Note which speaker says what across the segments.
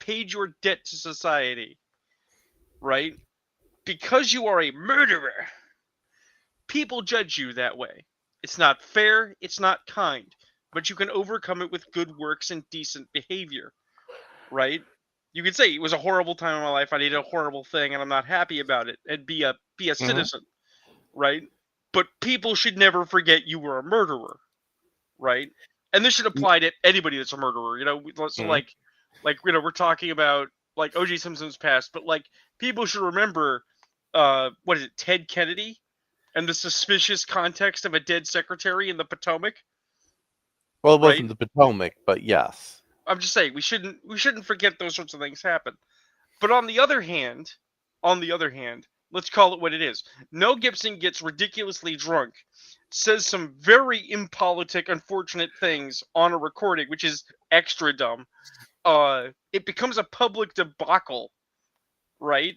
Speaker 1: paid your debt to society, right? Because you are a murderer, people judge you that way. It's not fair, it's not kind, but you can overcome it with good works and decent behavior, right? You could say it was a horrible time in my life, I did a horrible thing and I'm not happy about it, and be a
Speaker 2: Mm-hmm.
Speaker 1: citizen, right? But people should never forget you were a murderer, right? And this should apply to anybody that's a murderer, so
Speaker 2: Mm-hmm.
Speaker 1: we're talking about like OJ Simpson's past, but like people should remember what is it, Ted Kennedy and the suspicious context of a dead secretary in the Potomac,
Speaker 2: Well, it
Speaker 1: right?
Speaker 2: wasn't the Potomac, but yes.
Speaker 1: I'm just saying we shouldn't forget those sorts of things happen. But on the other hand, let's call it what it is. Mel Gibson gets ridiculously drunk, says some very impolitic, unfortunate things on a recording, which is extra dumb. It becomes a public debacle, right?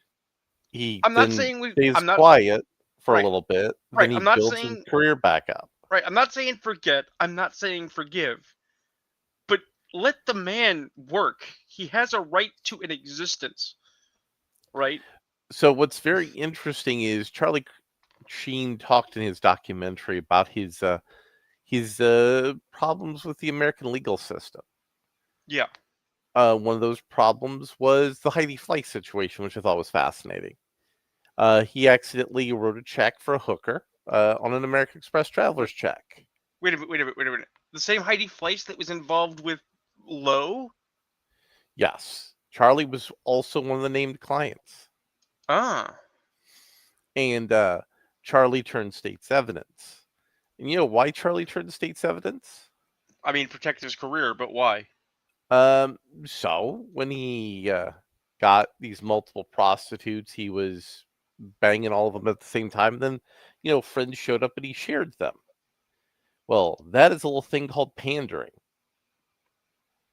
Speaker 2: He
Speaker 1: I'm not
Speaker 2: then
Speaker 1: saying we.
Speaker 2: stays
Speaker 1: I'm not
Speaker 2: quiet for a
Speaker 1: right.
Speaker 2: little bit,
Speaker 1: Right.
Speaker 2: then he
Speaker 1: I'm not
Speaker 2: builds his
Speaker 1: saying
Speaker 2: career back up.
Speaker 1: right. I'm not saying forget. I'm not saying forgive. But let the man work. He has a right to an existence, right?
Speaker 2: So what's very interesting is Charlie Sheen talked in his documentary about his problems with the American legal system.
Speaker 1: Yeah.
Speaker 2: One of those problems was the Heidi Fleiss situation, which I thought was fascinating. He accidentally wrote a check for a hooker on an American Express traveler's check.
Speaker 1: Wait a minute. Wait a minute. Wait a minute. The same Heidi Fleiss that was involved with Lowe.
Speaker 2: Yes, Charlie was also one of the named clients,
Speaker 1: Ah.
Speaker 2: and Charlie turned state's evidence. And you know why Charlie turned state's evidence?
Speaker 1: I mean, protect his career, but why?
Speaker 2: So when he got these multiple prostitutes, he was banging all of them at the same time. Then, friends showed up and he shared them. Well, that is a little thing called pandering,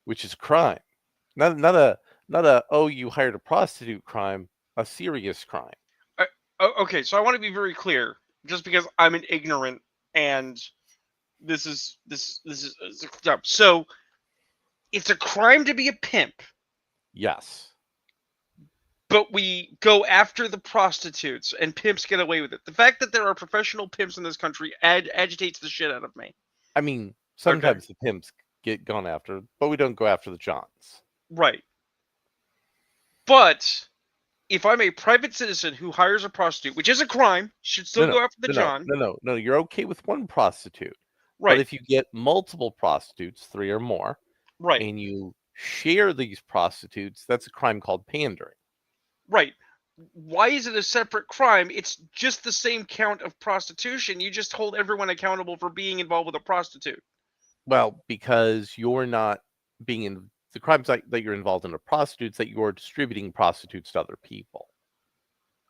Speaker 2: which is a crime. Not a oh you hired a prostitute crime, a serious crime.
Speaker 1: Okay, so I want to be very clear, just because I'm an ignorant and this is so it's a crime to be a pimp,
Speaker 2: Yes.
Speaker 1: but we go after the prostitutes and pimps get away with it. The fact that there are professional pimps in this country agitates the shit out of me.
Speaker 2: I mean,
Speaker 1: Okay,
Speaker 2: sometimes the pimps get gone after, but we don't go after the Johns.
Speaker 1: right. But if I'm a private citizen who hires a prostitute, which is a crime, should
Speaker 2: No,
Speaker 1: still
Speaker 2: no,
Speaker 1: go after the
Speaker 2: no, no,
Speaker 1: John.
Speaker 2: no, no, no. You're okay with one prostitute. But
Speaker 1: Right,
Speaker 2: if you get multiple prostitutes, 3 or more,
Speaker 1: right,
Speaker 2: and you share these prostitutes, that's a crime called pandering.
Speaker 1: right. Why is it a separate crime? It's just the same count of prostitution. You just hold everyone accountable for being involved with a prostitute.
Speaker 2: Well, because you're not being in the crimes that you're involved in are prostitutes, that you're distributing prostitutes to other people,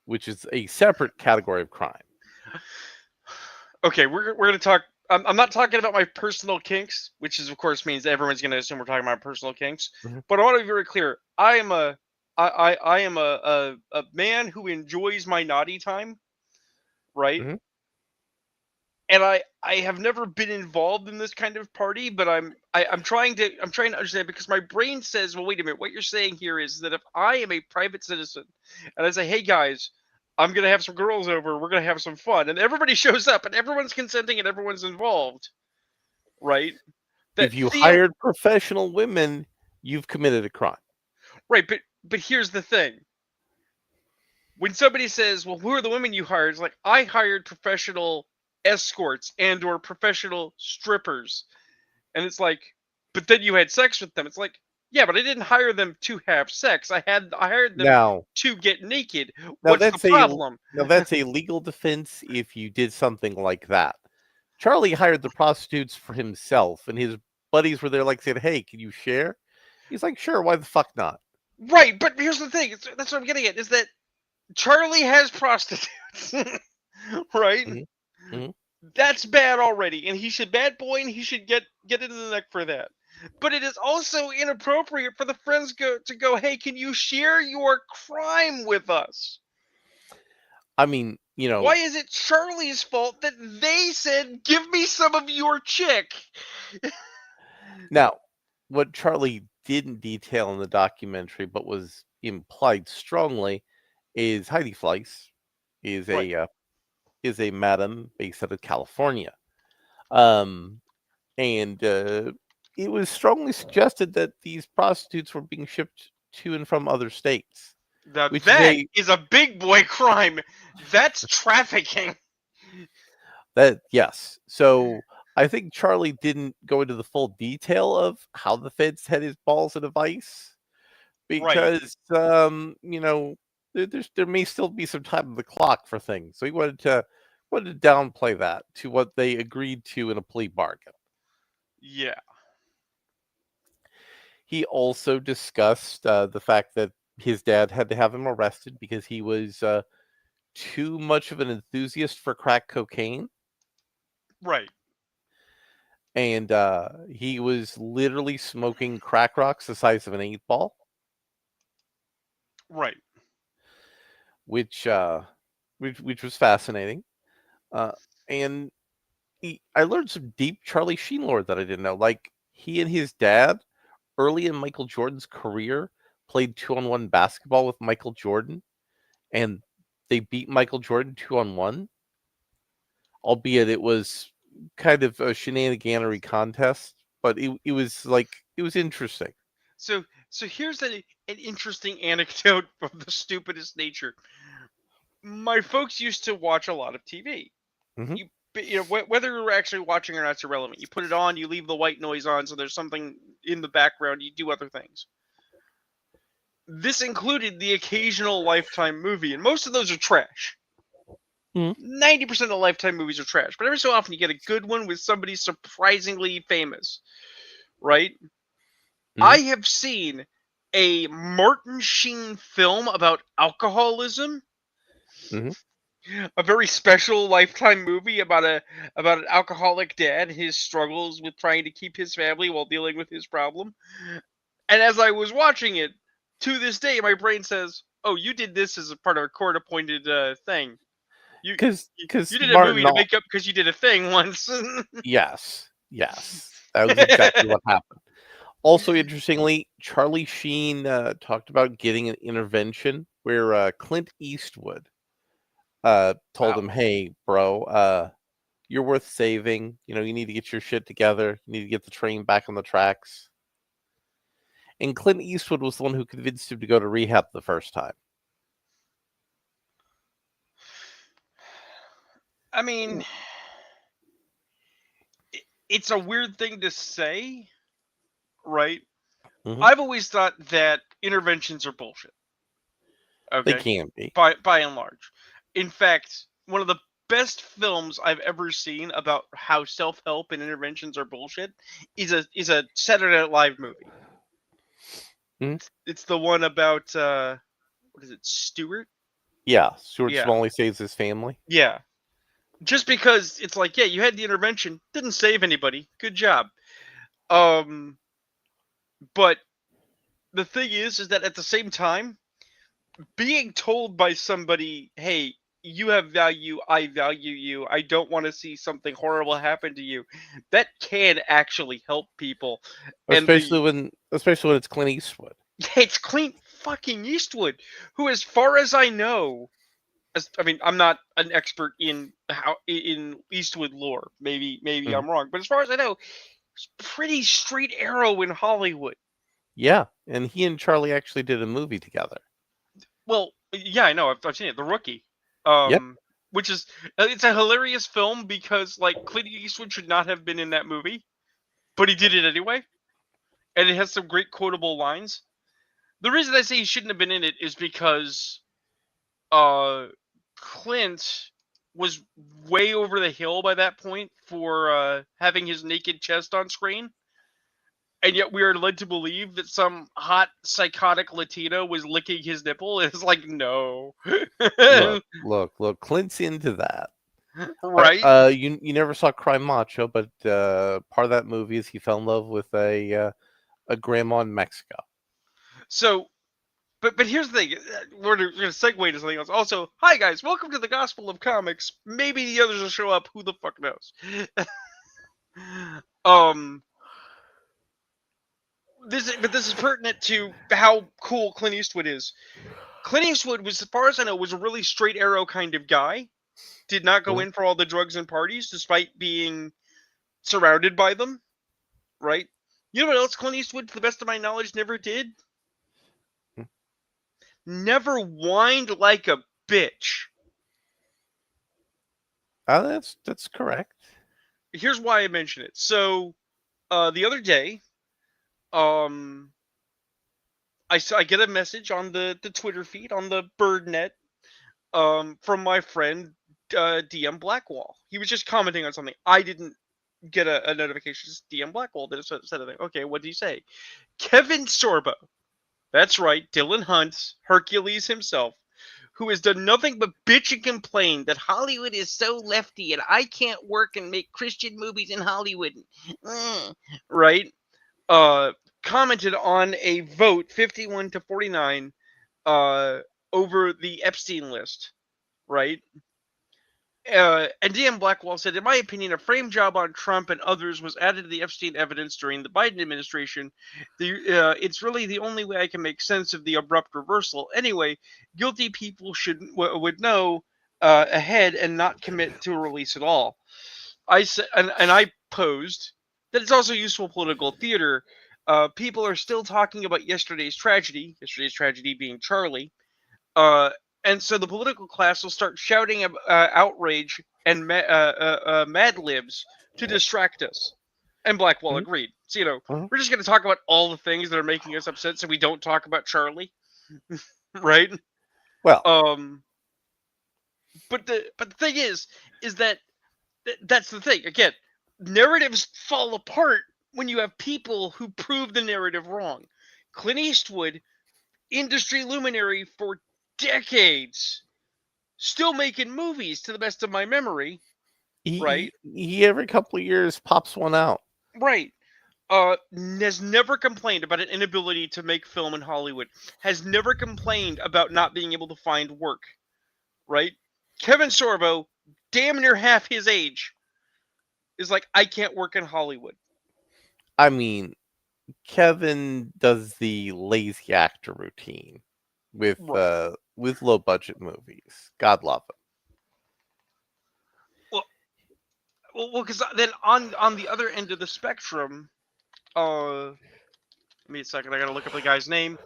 Speaker 2: which is a separate category of crime.
Speaker 1: Okay, we're gonna talk. I'm not talking about my personal kinks, which is of course means everyone's gonna assume we're talking about personal kinks.
Speaker 2: Mhm,
Speaker 1: But I want to be very clear. I am a man who enjoys my naughty time, right?
Speaker 2: mhm.
Speaker 1: And I have never been involved in this kind of party, but I'm trying to understand, because my brain says, well, wait a minute, what you're saying here is that if I am a private citizen and I say, hey guys, I'm gonna have some girls over, we're gonna have some fun, and everybody shows up and everyone's consenting and everyone's involved, right? That
Speaker 2: If you
Speaker 1: theo
Speaker 2: hired professional women, you've committed a crime.
Speaker 1: right, but here's the thing. When somebody says, well, who are the women you hired? It's like, I hired professional escorts and or professional strippers. And it's like, but then you had sex with them. It's like, yeah, but I didn't hire them to have sex. I hired them
Speaker 2: Now,
Speaker 1: to get naked.
Speaker 2: now
Speaker 1: What's the
Speaker 2: that's a
Speaker 1: problem?
Speaker 2: now that's a legal defense if you did something like that. Charlie hired the prostitutes for himself, and his buddies were there, like said, "Hey, can you share?" He's like, "Sure, why the fuck not?"
Speaker 1: Right, but here's the thing. That's what I'm getting at, is that Charlie has prostitutes. Right?
Speaker 2: Hmm. Hmm.
Speaker 1: That's bad already, and he should bad boy, and he should get into the neck for that. But it is also inappropriate for the friends to go, hey, can you share your crime with us?
Speaker 2: I mean,
Speaker 1: Why is it Charlie's fault that they said, give me some of your chick?
Speaker 2: now what Charlie didn't detail in the documentary, but was implied strongly, is Heidi Fleiss is
Speaker 1: Right.
Speaker 2: a madam based out of California, um, and it was strongly suggested that these prostitutes were being shipped to and from other states,
Speaker 1: Now
Speaker 2: which is
Speaker 1: that is a big boy crime. That's trafficking.
Speaker 2: yes. So I think Charlie didn't go into the full detail of how the feds had his balls in a vice
Speaker 1: Right.
Speaker 2: because there may still be some time on the clock for things. So he wanted to downplay that to what they agreed to in a plea bargain.
Speaker 1: Yeah.
Speaker 2: He also discussed the fact that his dad had to have him arrested because he was too much of an enthusiast for crack cocaine.
Speaker 1: Right.
Speaker 2: And he was literally smoking crack rocks the size of an 8-ball,
Speaker 1: Right.
Speaker 2: which was fascinating. And I learned some deep Charlie Sheen lore that I didn't know. Like he and his dad, early in Michael Jordan's career, played 2-on-1 basketball with Michael Jordan, and they beat Michael Jordan 2-on-1, albeit it was kind of a shenaniganery contest, but it was interesting.
Speaker 1: So here's an interesting anecdote of the stupidest nature. My folks used to watch a lot of TV.
Speaker 2: Mhm.
Speaker 1: Whether you're actually watching or not is irrelevant. You put it on, you leave the white noise on, so there's something in the background. You do other things. This included the occasional Lifetime movie, and most of those are trash.
Speaker 2: Mhm.
Speaker 1: 90% of Lifetime movies are trash, but every so often you get a good one with somebody surprisingly famous, right? I have seen a Martin Sheen film about alcoholism,
Speaker 2: Mhm.
Speaker 1: a very special Lifetime movie about an alcoholic dad, his struggles with trying to keep his family while dealing with his problem. And as I was watching it, to this day, my brain says, "Oh, you did this as a part of a court-appointed thing. You
Speaker 2: Because
Speaker 1: you did a movie
Speaker 2: Martin
Speaker 1: to
Speaker 2: all
Speaker 1: make up because you did a thing once."
Speaker 2: yes, that was exactly what happened. Also, interestingly, Charlie Sheen talked about getting an intervention where Clint Eastwood told
Speaker 1: Wow.
Speaker 2: him, "Hey, bro, you're worth saving. You need to get your shit together. You need to get the train back on the tracks." And Clint Eastwood was the one who convinced him to go to rehab the first time.
Speaker 1: I mean, it's a weird thing to say, right?
Speaker 2: Mhm.
Speaker 1: I've always thought that interventions are bullshit.
Speaker 2: They
Speaker 1: Okay,
Speaker 2: can be.
Speaker 1: by and large. In fact, one of the best films I've ever seen about how self help and interventions are bullshit is a Saturday Night Live movie.
Speaker 2: Mhm.
Speaker 1: It's the one about what is it, Stewart?
Speaker 2: Yeah, Stuart
Speaker 1: Yeah,
Speaker 2: Smalley saves his family.
Speaker 1: yeah. Just because it's like, yeah, you had the intervention, didn't save anybody. Good job. Um, but the thing is that at the same time, being told by somebody, "Hey, you have value, I value you. I don't want to see something horrible happen to you," that can actually help people. And
Speaker 2: Especially when it's Clint Eastwood.
Speaker 1: it's Clint fucking Eastwood, who, as far as I know, I mean, I'm not an expert in Eastwood lore. Maybe
Speaker 2: Mhm.
Speaker 1: I'm wrong, but as far as I know, he's pretty straight arrow in Hollywood.
Speaker 2: Yeah, and he and Charlie actually did a movie together.
Speaker 1: Well, yeah, I know. I've seen it. The Rookie.
Speaker 2: Yep.
Speaker 1: Which is it's a hilarious film because like Clint Eastwood should not have been in that movie, but he did it anyway, and it has some great quotable lines. The reason I say he shouldn't have been in it is because uh Clint was way over the hill by that point for having his naked chest on screen. And yet we are led to believe that some hot psychotic Latino was licking his nipple. It's like, no.
Speaker 2: Look. Clint's into that.
Speaker 1: Right?
Speaker 2: You never saw Cry Macho, but part of that movie is he fell in love with a grandma in Mexico.
Speaker 1: So, but here's the thing. We're going to segue to something else. Also, hi guys, welcome to the Gospel of Comics. Maybe the others will show up. Who the fuck knows? um, this is pertinent to how cool Clint Eastwood is. Clint Eastwood was, as far as I know, was a really straight arrow kind of guy. Did not go in for all the drugs and parties, despite being surrounded by them. Right? You know what else Clint Eastwood, to the best of my knowledge, never did? Never whined like a bitch.
Speaker 2: That's correct.
Speaker 1: Here's why I mention it. So, the other day, I get a message on the Twitter feed on the BirdNet, from my friend DM Blackwall. He was just commenting on something. I didn't get a notification. Just DM Blackwall that said a thing. Okay, what did he say? Kevin Sorbo. That's right, Dylan Hunt, Hercules himself, who has done nothing but bitch and complain that Hollywood is so lefty and I can't work and make Christian movies in Hollywood. Right? Commented on a vote 51 to 49 over the Epstein list. Right? And DM Blackwall said, in my opinion, a frame job on Trump and others was added to the Epstein evidence during the Biden administration. It's really the only way I can make sense of the abrupt reversal. Anyway, guilty people would know ahead and not commit to a release at all. I said, and I posed that it's also useful political theater. People are still talking about yesterday's tragedy being Charlie. And so the political class will start shouting outrage and Mad Libs to distract us. And Blackwall agreed. So, we're just going to talk about all the things that are making us upset so we don't talk about Charlie. Right?
Speaker 2: Well,
Speaker 1: but the thing is that that's the thing. Again, narratives fall apart when you have people who prove the narrative wrong. Clint Eastwood, industry luminary for decades, still making movies to the best of my memory. Right?
Speaker 2: He every couple of years pops one out.
Speaker 1: Right. Has never complained about an inability to make film in Hollywood. Has never complained about not being able to find work. Right? Kevin Sorbo, damn near half his age, is like, I can't work in Hollywood.
Speaker 2: I mean, Kevin does the lazy actor routine with low budget movies. God love him.
Speaker 1: Well, because then on the other end of the spectrum, give me a second. I gotta look up the guy's name.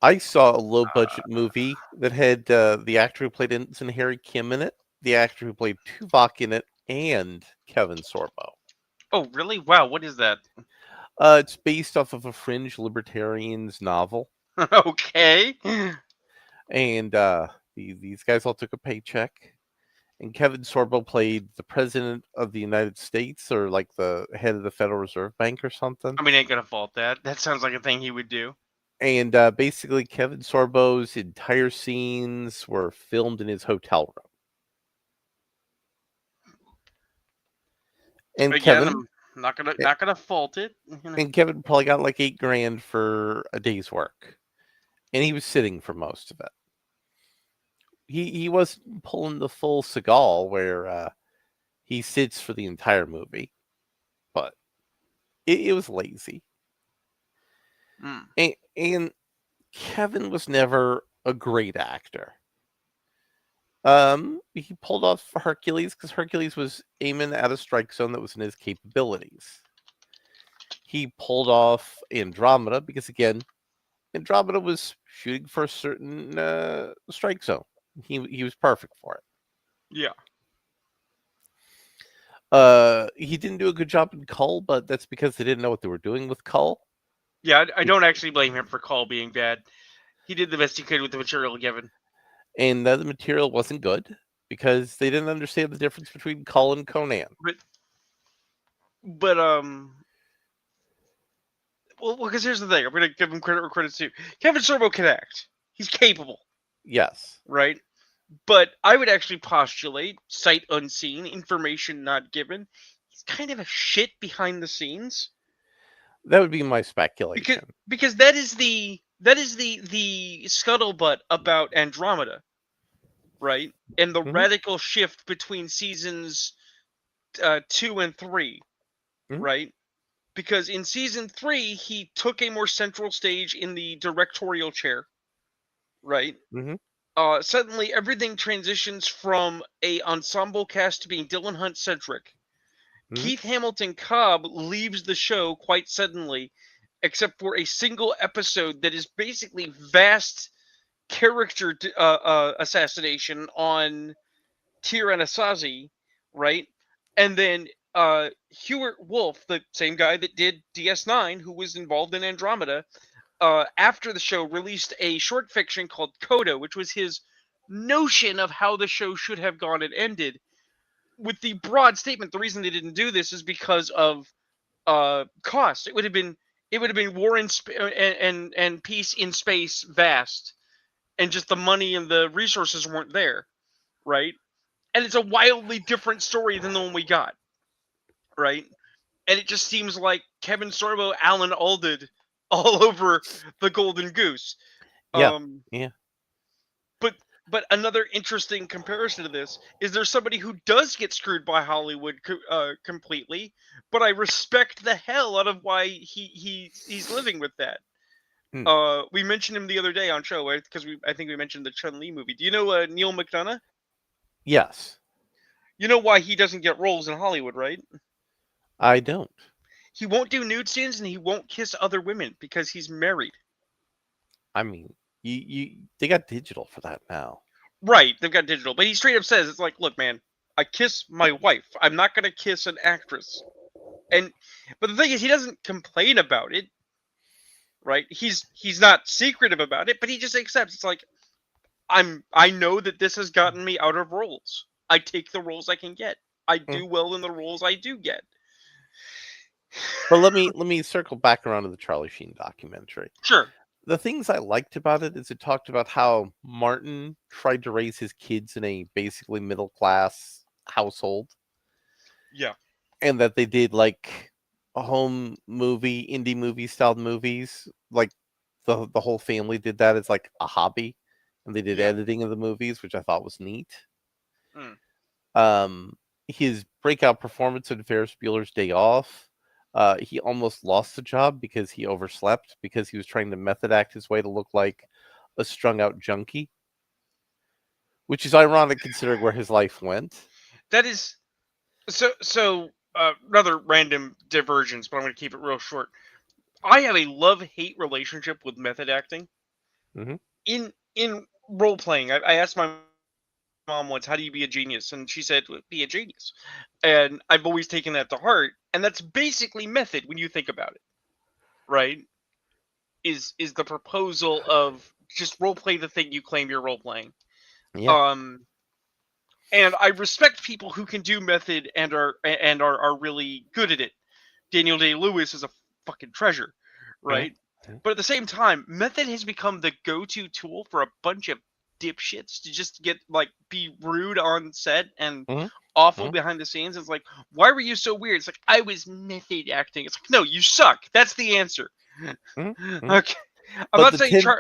Speaker 2: I saw a low budget movie that had the actor who played Ensign Harry Kim in it, the actor who played Tuvok in it, and Kevin Sorbo.
Speaker 1: Oh, really? Wow, what is that?
Speaker 2: It's based off of a fringe libertarian's novel.
Speaker 1: Okay.
Speaker 2: And these guys all took a paycheck. And Kevin Sorbo played the president of the United States, or like the head of the Federal Reserve Bank or something.
Speaker 1: I mean, ain't gonna fault that. That sounds like a thing he would do.
Speaker 2: And basically, Kevin Sorbo's entire scenes were filmed in his hotel room. And
Speaker 1: again,
Speaker 2: Kevin,
Speaker 1: I'm not gonna fault it.
Speaker 2: And Kevin probably got like $8,000 for a day's work, and he was sitting for most of it. He wasn't pulling the full Seagal where he sits for the entire movie, but it was lazy. And Kevin was never a great actor. He pulled off Hercules because Hercules was aiming at a strike zone that was in his capabilities. He pulled off Andromeda because, again, Andromeda was shooting for a certain strike zone. He was perfect for it.
Speaker 1: Yeah.
Speaker 2: He didn't do a good job in Cull, but that's because they didn't know what they were doing with Cull.
Speaker 1: Yeah, I don't actually blame him for Cull being bad. He did the best he could with the material given.
Speaker 2: And the material wasn't good because they didn't understand the difference between Cull and Conan.
Speaker 1: But well, because here's the thing. I'm going to give him credit where credit's due. Kevin Sorbo can act. He's capable.
Speaker 2: Yes.
Speaker 1: Right? But I would actually postulate, sight unseen, information not given, he's kind of a shit behind the scenes.
Speaker 2: That would be my speculation.
Speaker 1: Because that is the scuttlebutt about Andromeda. right? And the
Speaker 2: Mhm.
Speaker 1: radical shift between seasons 2 and 3,
Speaker 2: Mhm.
Speaker 1: right? Because in season 3 he took a more central stage in the directorial chair, right?
Speaker 2: Mhm.
Speaker 1: Suddenly everything transitions from a ensemble cast to being Dylan Hunt centric.
Speaker 2: Mhm.
Speaker 1: Keith Hamilton Cobb leaves the show quite suddenly, except for a single episode that is basically vast character assassination on Tyr Anasazi, right? And then Hewart Wolf, the same guy that did DS9, who was involved in Andromeda, after the show released a short fiction called Coda, which was his notion of how the show should have gone and ended. With the broad statement, the reason they didn't do this is because of cost. It would have been war and peace in space vast, and just the money and the resources weren't there, right? And it's a wildly different story than the one we got, right? And it just seems like Kevin Sorbo, Alan Alda, all over the Golden Goose.
Speaker 2: Yeah.
Speaker 1: Um,
Speaker 2: Yeah.
Speaker 1: but but another interesting comparison to this is there's somebody who does get screwed by Hollywood completely, but I respect the hell out of why he's living with that.
Speaker 2: Hmm.
Speaker 1: We mentioned him the other day on show, right? Because I think we mentioned the Chun Li movie. Do you know Neil McDonough?
Speaker 2: Yes.
Speaker 1: You know why he doesn't get roles in Hollywood, right?
Speaker 2: I don't.
Speaker 1: He won't do nude scenes and he won't kiss other women because he's married.
Speaker 2: I mean, they got digital for that now.
Speaker 1: Right, they've got digital, but he straight up says it's like, look, man, I kiss my wife. I'm not gonna kiss an actress. And but the thing is, he doesn't complain about it, right? He's not secretive about it, but he just accepts. It's like I know that this has gotten me out of roles. I take the roles I can get. I
Speaker 2: Hmm.
Speaker 1: do well in the roles I do get.
Speaker 2: But let me circle back around to the Charlie Sheen documentary.
Speaker 1: Sure.
Speaker 2: The things I liked about it is it talked about how Martin tried to raise his kids in a basically middle class household,
Speaker 1: Yeah.
Speaker 2: and that they did like a home movie, indie movie styled movies. Like the whole family did that as like a hobby, and they did
Speaker 1: Yeah.
Speaker 2: editing of the movies, which I thought was neat.
Speaker 1: Mm.
Speaker 2: Um, his breakout performance in Ferris Bueller's Day Off. He almost lost the job because he overslept because he was trying to method act his way to look like a strung out junkie, which is ironic considering where his life went.
Speaker 1: That is another random divergence, but I'm going to keep it real short. I have a love-hate relationship with method acting.
Speaker 2: Hmm.
Speaker 1: In role playing, I asked my mom once, "How do you be a genius?" And she said, "Well, be a genius." And I've always taken that to heart, and that's basically method when you think about it, right? Is the proposal of just role play the thing you claim you're role playing.
Speaker 2: Yeah.
Speaker 1: Um, and I respect people who can do method and are really good at it. Daniel Day Lewis is a fucking treasure,
Speaker 2: Mhm.
Speaker 1: right? But at the same time, method has become the go-to tool for a bunch of dipshits to just get like be rude on set and
Speaker 2: Mhm.
Speaker 1: awful
Speaker 2: Mhm.
Speaker 1: behind the scenes. It's like, why were you so weird? It's like I was method acting. It's like, no, you suck. That's the answer.
Speaker 2: Mhm. Mhm.
Speaker 1: Okay, I'm
Speaker 2: But
Speaker 1: not
Speaker 2: the
Speaker 1: saying
Speaker 2: ten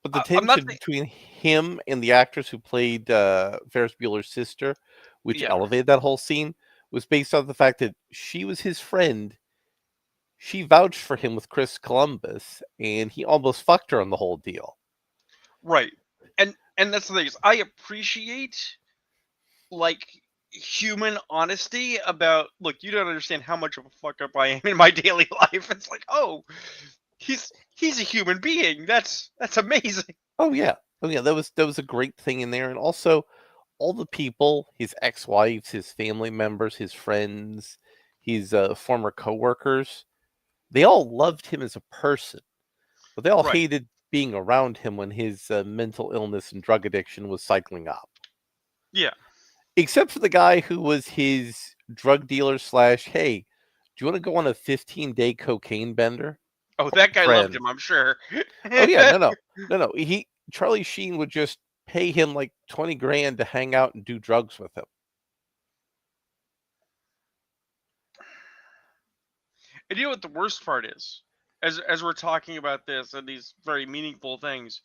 Speaker 2: but the
Speaker 1: I'm not
Speaker 2: tension
Speaker 1: saying
Speaker 2: between him and the actress who played Ferris Bueller's sister, which
Speaker 1: yeah,
Speaker 2: elevated that whole scene, was based on the fact that she was his friend. She vouched for him with Chris Columbus, and he almost fucked her on the whole deal.
Speaker 1: right. And that's the thing is I appreciate like human honesty about look, you don't understand how much of a fuck up I am in my daily life. It's like, oh, he's a human being. That's amazing.
Speaker 2: Oh yeah, oh yeah, that was a great thing in there, and also all the people, his ex-wives, his family members, his friends, his former coworkers, they all loved him as a person, but they all
Speaker 1: Right.
Speaker 2: hated being around him when his mental illness and drug addiction was cycling up.
Speaker 1: Yeah.
Speaker 2: Except for the guy who was his drug dealer slash, hey, do you want to go on a 15-day cocaine bender?
Speaker 1: Oh, that guy loved
Speaker 2: Friend.
Speaker 1: him, I'm sure.
Speaker 2: Oh yeah, no. Charlie Sheen would just pay him like 20 grand to hang out and do drugs with him.
Speaker 1: And you know what the worst part is? As we're talking about this and these very meaningful things,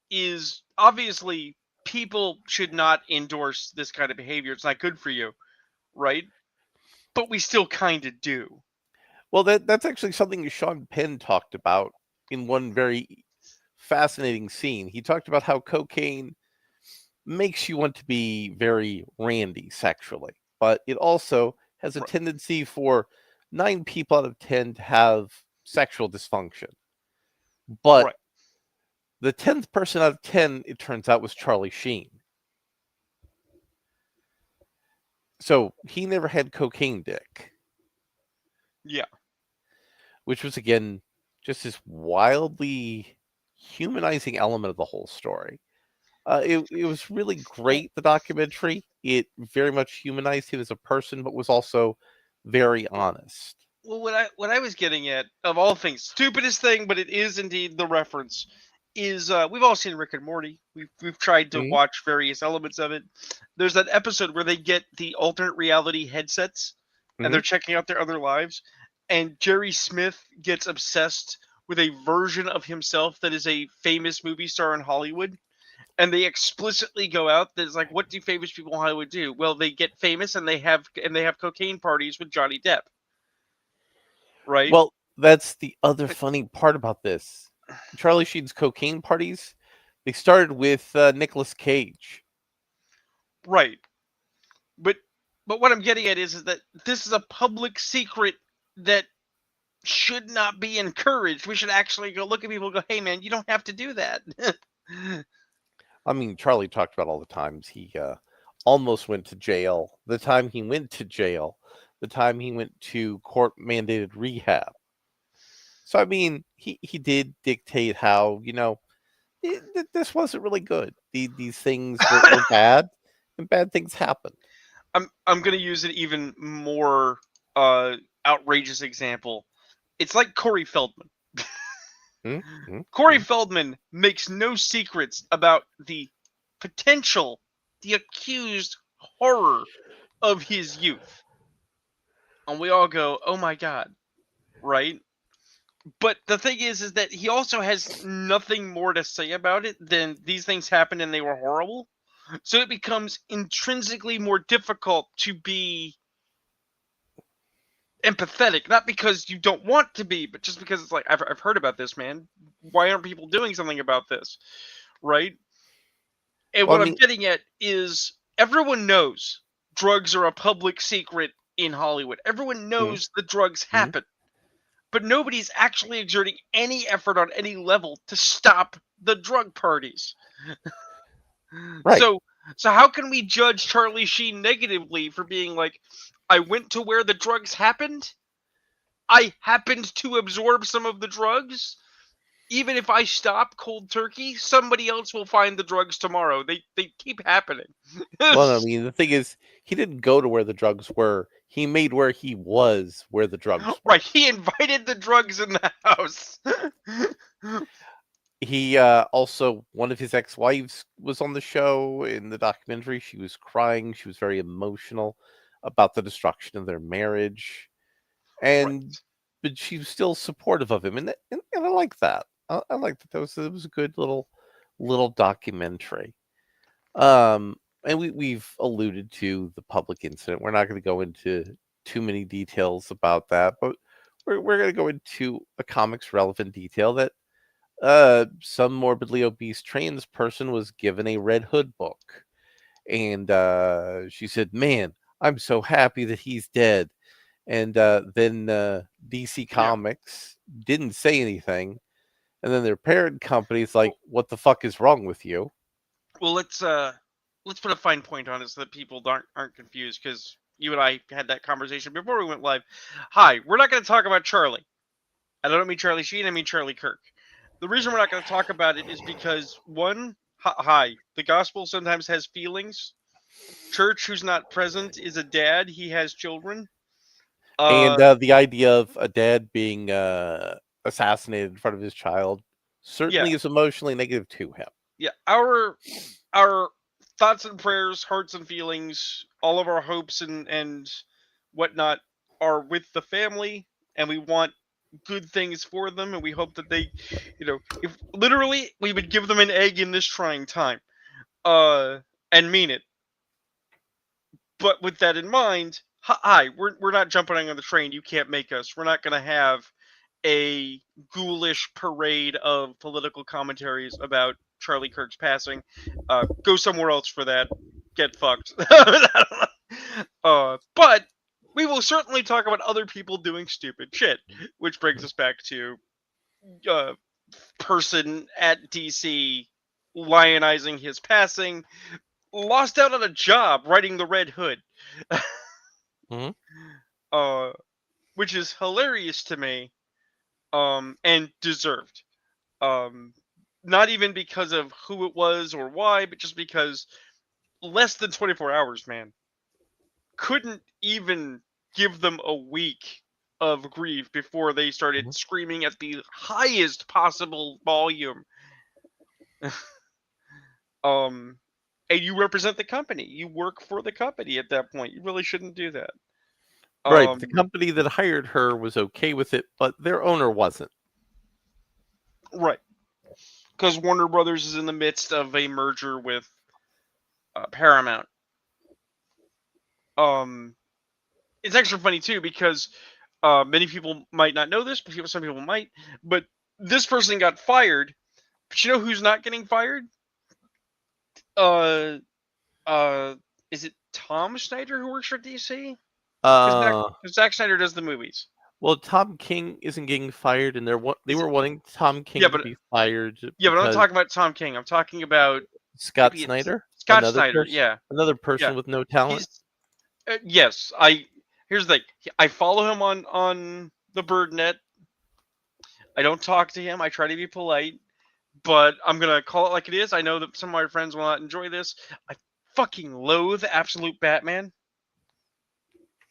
Speaker 1: is obviously people should not endorse this kind of behavior. It's not good for you, right? But we still kind of do.
Speaker 2: Well, that's actually something Sean Penn talked about in one very fascinating scene. He talked about how cocaine makes you want to be very randy sexually, but it also has a
Speaker 1: Right.
Speaker 2: tendency for 9 people out of 10 to have sexual dysfunction. But
Speaker 1: Right.
Speaker 2: the 10th person out of 10, it turns out, was Charlie Sheen. So he never had cocaine dick,
Speaker 1: Yeah.
Speaker 2: which was, again, just this wildly humanizing element of the whole story. It was really
Speaker 1: Well,
Speaker 2: great, the documentary. It very much humanized him as a person, but was also very honest.
Speaker 1: well, what I was getting at, of all things, stupidest thing, but it is indeed the reference, is we've all seen Rick and Morty. We've tried to
Speaker 2: Mhm,
Speaker 1: watch various elements of it. There's that episode where they get the alternate reality headsets and
Speaker 2: mhm.
Speaker 1: they're checking out their other lives, and Jerry Smith gets obsessed with a version of himself that is a famous movie star in Hollywood. And they explicitly go out. There's like, what do famous people in Hollywood do? Well, they get famous and they have cocaine parties with Johnny Depp, right?
Speaker 2: Well, that's the other funny part about this. Charlie Sheen's cocaine parties, they started with Nicolas Cage.
Speaker 1: Right. But what I'm getting at is that this is a public secret that should not be encouraged. We should actually go look at people and go, hey man, you don't have to do that.
Speaker 2: I mean, Charlie talked about all the times he almost went to jail, the time he went to jail, the time he went to court mandated rehab. So, I mean, he did dictate how, this wasn't really good. These things were bad, and bad things happened.
Speaker 1: I'm gonna use an even more uh outrageous example. It's like Corey Feldman.
Speaker 2: Mm, mm,
Speaker 1: Corey
Speaker 2: mm.
Speaker 1: Feldman makes no secrets about the potential, the accused horror of his youth. And we all go, oh my God, right? But the thing is that he also has nothing more to say about it than these things happened and they were horrible. So it becomes intrinsically more difficult to be empathetic, not because you don't want to be, but just because it's like, I've heard about this, man. Why aren't people doing something about this? Right? And
Speaker 2: Well, I
Speaker 1: what I'm
Speaker 2: mean,
Speaker 1: getting at is everyone knows drugs are a public secret in Hollywood. Everyone
Speaker 2: mm,
Speaker 1: knows the drugs
Speaker 2: mm,
Speaker 1: happen, but nobody's actually exerting any effort on any level to stop the drug parties.
Speaker 2: right.
Speaker 1: So, so how can we judge Charlie Sheen negatively for being like, I went to where the drugs happened? I happened to absorb some of the drugs. Even if I stop cold turkey, somebody else will find the drugs tomorrow. They keep happening.
Speaker 2: Well, I mean, the thing is, he didn't go to where the drugs were. He made where he was where the drugs were.
Speaker 1: Right, he invited the drugs in the house.
Speaker 2: He also, one of his ex-wives was on the show in the documentary. She was crying. She was very emotional about the destruction of their marriage, and
Speaker 1: Right.
Speaker 2: but she was still supportive of him, and I like that. I like that. It was a good little documentary. And we've alluded to the public incident. We're not going to go into too many details about that, but we're going to go into a comics relevant detail that some morbidly obese trans person was given a Red Hood book, and she said, "Man, I'm so happy that he's dead." And then DC
Speaker 1: Yeah.
Speaker 2: Comics didn't say anything, and then their parent company's like,
Speaker 1: Well,
Speaker 2: "What the fuck is wrong with you?"
Speaker 1: well, let's put a fine point on it so that people aren't confused because you and I had that conversation before we went live. Hi, we're not going to talk about Charlie. I don't mean Charlie Sheen. I mean Charlie Kirk. The reason we're not going to talk about it is because one, hi, the gospel sometimes has feelings. Church, who's not present, is a dad. He has children.
Speaker 2: And
Speaker 1: Uh,
Speaker 2: the idea of a dad being assassinated in front of his child
Speaker 1: yeah,
Speaker 2: certainly is emotionally negative to him.
Speaker 1: yeah. Our thoughts and prayers, hearts and feelings, all of our hopes and whatnot are with the family, and we want good things for them, and we hope that they, if literally we would give them an egg in this trying time. and mean it. But with that in mind, hi, we're not jumping on the train. You can't make us. We're not gonna have a ghoulish parade of political commentaries about Charlie Kirk's passing. Go somewhere else for that. Get fucked. But we will certainly talk about other people doing stupid shit, which brings us back to person at DC lionizing his passing, lost out on a job writing the Red Hood.
Speaker 2: Mhm.
Speaker 1: Which is hilarious to me, and deserved. Not even because of who it was or why, but just because less than 24 hours, man. Couldn't even give them a week of grief before they started
Speaker 2: Mhm.
Speaker 1: screaming at the highest possible volume. um, and you represent the company. You work for the company at that point. You really shouldn't do that.
Speaker 2: Right. The company that hired her was okay with it, but their owner wasn't.
Speaker 1: Right. Because Warner Brothers is in the midst of a merger with Paramount. It's extra funny too because many people might not know this, but some people might. But this person got fired. But you know who's not getting fired? Uh, uh, is it Tom Snyder who works for DC?
Speaker 2: Uh,
Speaker 1: Because Zack Snyder does the movies.
Speaker 2: well, Tom King isn't getting fired, and they
Speaker 1: Is it?
Speaker 2: were wanting Tom
Speaker 1: Yeah,
Speaker 2: King to
Speaker 1: but
Speaker 2: be fired
Speaker 1: I'm not
Speaker 2: because
Speaker 1: talking about Tom King. I'm talking about
Speaker 2: Scott
Speaker 1: maybe it's
Speaker 2: Snyder,
Speaker 1: Scott Snyder. Yeah,
Speaker 2: another
Speaker 1: yeah.
Speaker 2: person with no talent.
Speaker 1: He's yes. Here's the thing. I follow him on the BirdNet. I don't talk to him. I try to be polite, but I'm gonna call it like it is. I know that some of my friends will not enjoy this. I fucking loathe Absolute Batman.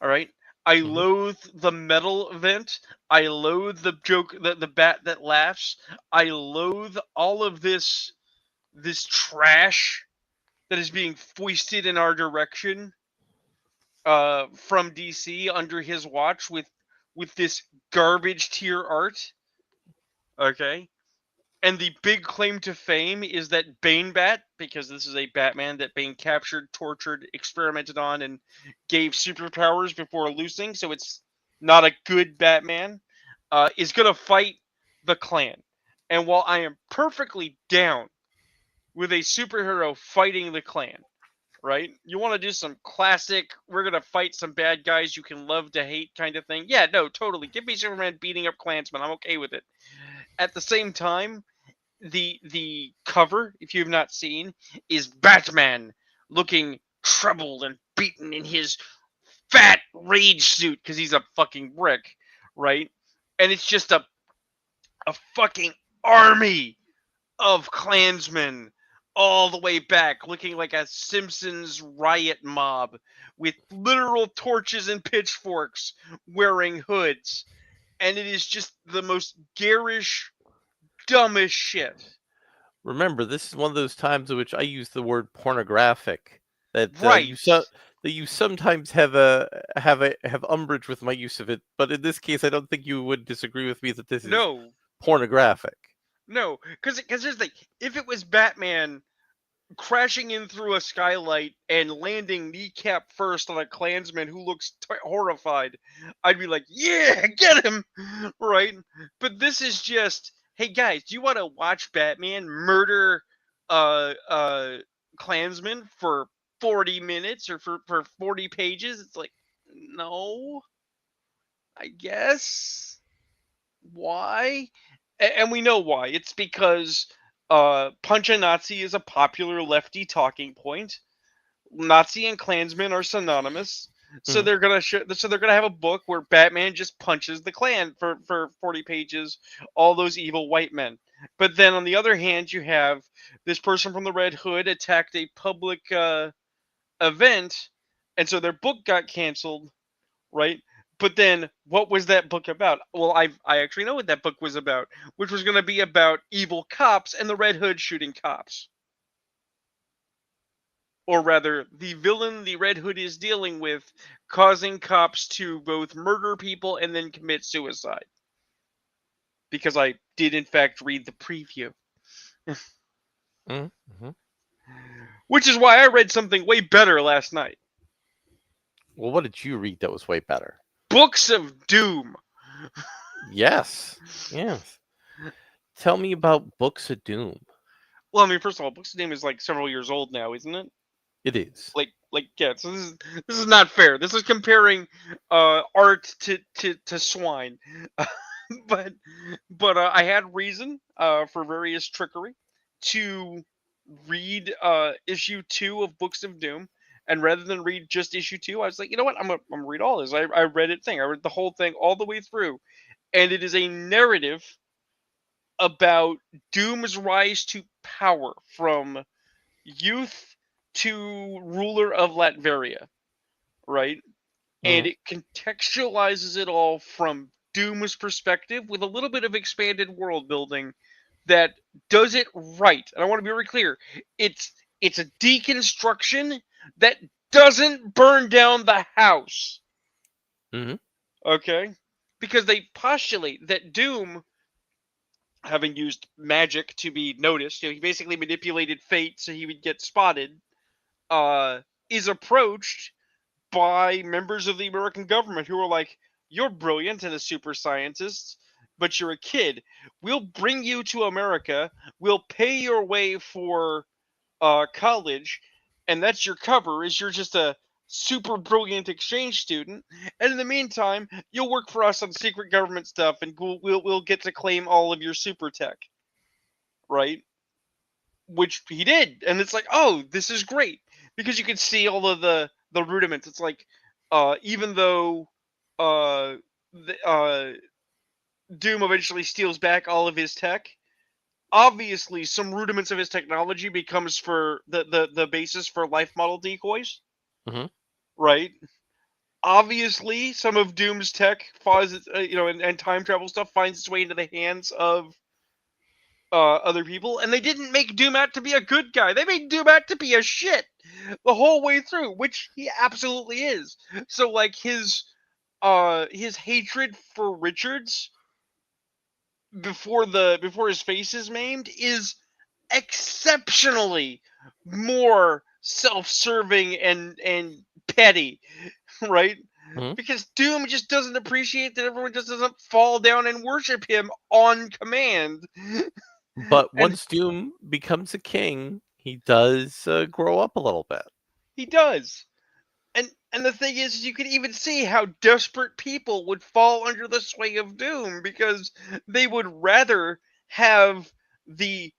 Speaker 1: All right. I
Speaker 2: Mhm.
Speaker 1: loathe the metal event. I loathe the joke, the bat that laughs. I loathe all of this trash that is being foisted in our direction from DC under his watch with this garbage tier art. Okay. And the big claim to fame is that Bane Bat, because this is a Batman that Bane captured, tortured, experimented on, and gave superpowers before losing, so it's not a good Batman, is going to fight the Klan. And while I am perfectly down with a superhero fighting the Klan, right? You want to do some classic, we're going to fight some bad guys you can love to hate kind of thing? Yeah, no, totally. Give me Superman beating up Klansmen. I'm okay with it. At the same time, the cover, if you have not seen, is Batman looking troubled and beaten in his fat rage suit because he's a fucking brick, right? And it's just a fucking army of Klansmen all the way back, looking like a Simpsons riot mob with literal torches and pitchforks, wearing hoods, and it is just the most garish, dumbest shit.
Speaker 2: Remember, this is one of those times in which I use the word pornographic. That
Speaker 1: Right.
Speaker 2: that you sometimes have umbrage with my use of it, but in this case, I don't think you would disagree with me that this is
Speaker 1: No,
Speaker 2: pornographic.
Speaker 1: no, because here's the thing: if it was Batman crashing in through a skylight and landing kneecap first on a Klansman who looks horrified, I'd be like, "Yeah, get him!" Right? But this is just, hey guys, do you want to watch Batman murder Klansmen for 40 minutes or for 40 pages? It's like, no, I guess. Why? And we know why. It's because punch a Nazi is a popular lefty talking point. Nazi and Klansman are synonymous. So
Speaker 2: Mhm.
Speaker 1: they're gonna so they're gonna have a book where Batman just punches the Klan for 40 pages, all those evil white men. But then on the other hand, you have this person from the Red Hood attacked a public event, and so their book got canceled, right? But then what was that book about? Well, I actually know what that book was about, which was going to be about evil cops and the Red Hood shooting cops. Or rather, the villain the Red Hood is dealing with causing cops to both murder people and then commit suicide. Because I did in fact read the preview.
Speaker 2: Mhm. Mhm.
Speaker 1: Which is why I read something way better last night.
Speaker 2: Well, what did you read that was way better?
Speaker 1: Books of Doom.
Speaker 2: Yes. Yes. Tell me about Books of Doom.
Speaker 1: Well, I mean, first of all, Books of Doom is like several years old now, isn't it?
Speaker 2: It is.
Speaker 1: Yeah. So this is not fair. This is comparing art to swine. but I had reason for various trickery to read issue 2 of Books of Doom, and rather than read just issue 2, I was like, you know what, I'm gonna read all this. I read I read the whole thing all the way through, and it is a narrative about Doom's rise to power from youth to ruler of Latveria, right? And
Speaker 2: Mhm.
Speaker 1: it contextualizes it all from Doom's perspective with a little bit of expanded world building that does it right. And I want to be very clear. It's a deconstruction that doesn't burn down the house.
Speaker 2: Mhm.
Speaker 1: Okay? Because they postulate that Doom, having used magic to be noticed, he basically manipulated fate so he would get spotted, uh, is approached by members of the American government who are like, "You're brilliant and a super scientist, but you're a kid. We'll bring you to America. We'll pay your way for college, and that's your cover. Is you're just a super brilliant exchange student, and in the meantime, you'll work for us on secret government stuff, and we'll get to claim all of your super tech, right?" Which he did, and it's like, oh, this is great because you can see all of the rudiments. It's like, even though uh, Doom eventually steals back all of his tech, obviously some rudiments of his technology becomes for the basis for life model decoys,
Speaker 2: Mhm.
Speaker 1: right? Obviously, some of Doom's tech finds and time travel stuff finds its way into the hands of other people, and they didn't make Doom out to be a good guy. They made Doom out to be a shit the whole way through, which he absolutely is. So like his hatred for Richards before his face is maimed is exceptionally more self-serving and petty, right?
Speaker 2: Mhm.
Speaker 1: Because Doom just doesn't appreciate that everyone just doesn't fall down and worship him on command.
Speaker 2: But
Speaker 1: And
Speaker 2: once Doom becomes a king, he does grow up a little bit.
Speaker 1: he does. And the thing is, you can even see how desperate people would fall under the sway of Doom because they would rather have the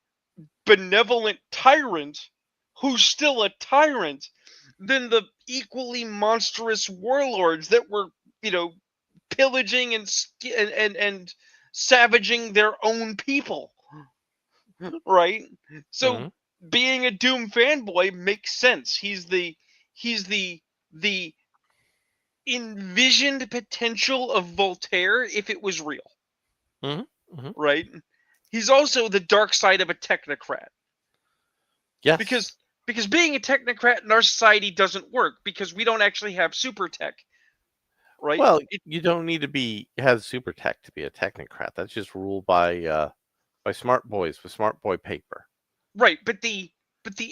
Speaker 1: benevolent tyrant who's still a tyrant than the equally monstrous warlords that were, you know, pillaging and savaging their own people, right? So
Speaker 2: Mhm.
Speaker 1: being a Doom fanboy makes sense. He's the envisioned potential of Voltaire if it was real,
Speaker 2: Mhm. Mhm.
Speaker 1: right? He's also the dark side of a technocrat
Speaker 2: Yes.
Speaker 1: because being a technocrat in our society doesn't work because we don't actually have super tech, right?
Speaker 2: Well, you don't need to be have super tech to be a technocrat. That's just ruled by smart boys with smart boy paper.
Speaker 1: Right, but the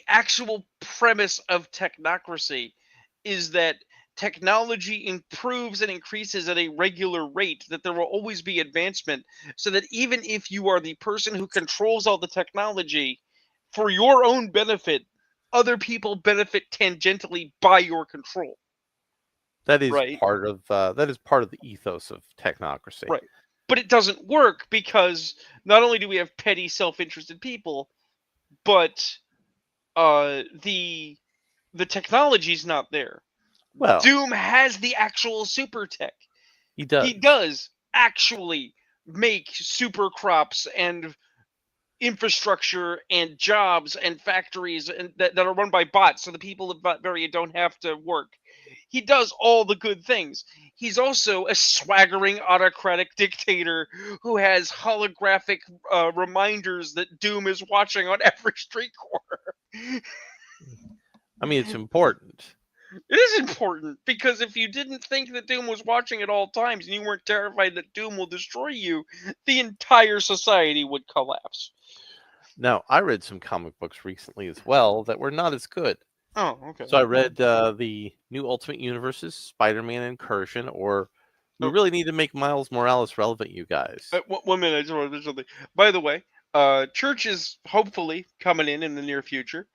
Speaker 1: actual premise of technocracy is that technology improves and increases at a regular rate, that there will always be advancement, so that even if you are the person who controls all the technology for your own benefit, other people benefit tangentially by your control. Right?
Speaker 2: That is part of the ethos of technocracy.
Speaker 1: Right. But it doesn't work because not only do we have petty self-interested people, but the technology's not there.
Speaker 2: Well,
Speaker 1: Doom has the actual super tech.
Speaker 2: he
Speaker 1: He
Speaker 2: does.
Speaker 1: does actually make super crops and infrastructure and jobs and factories that are run by bots, so the people of Latveria don't have to work. He does all the good things. He's also a swaggering autocratic dictator who has holographic reminders that Doom is watching on every street corner.
Speaker 2: I mean, it's important.
Speaker 1: It is important because if you didn't think that Doom was watching at all times and you weren't terrified that Doom will destroy you, the entire society would collapse.
Speaker 2: Now, I read some comic books recently as well that were not as good.
Speaker 1: Oh, okay.
Speaker 2: So I read the new Ultimate Universe's Spider-Man Incursion, or we
Speaker 1: Oh.
Speaker 2: really need to make Miles Morales relevant, you guys.
Speaker 1: 1 minute, I just want to do something. By the way, church is hopefully coming in the near future.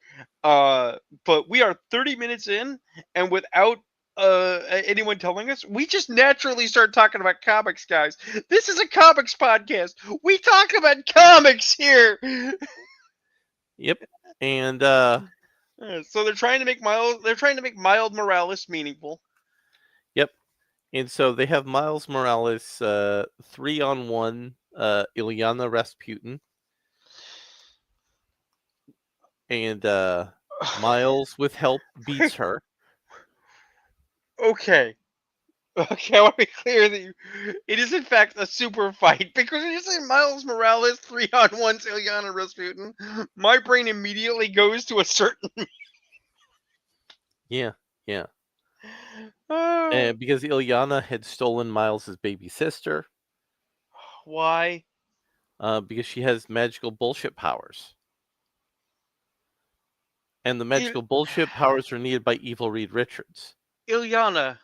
Speaker 1: But we are 30 minutes in, and without anyone telling us, we just naturally start talking about comics, guys. This is a comics podcast. We talk about comics here.
Speaker 2: Yep. And
Speaker 1: So they're trying to make Miles Morales meaningful.
Speaker 2: yep. And so they have Miles Morales 3-on-1 Ilyana Rasputin. And Miles with help beats her.
Speaker 1: Okay. Okay, I want to be clear that it is in fact a super fight, because when you say Miles Morales 3-on-1 Ilyana Rasputin, my brain immediately goes to a certain.
Speaker 2: Yeah.
Speaker 1: Oh,
Speaker 2: And because Ilyana had stolen Miles's baby sister,
Speaker 1: why?
Speaker 2: because she has magical bullshit powers. And the magical bullshit powers are needed by Evil Reed Richards.
Speaker 1: Ilyana.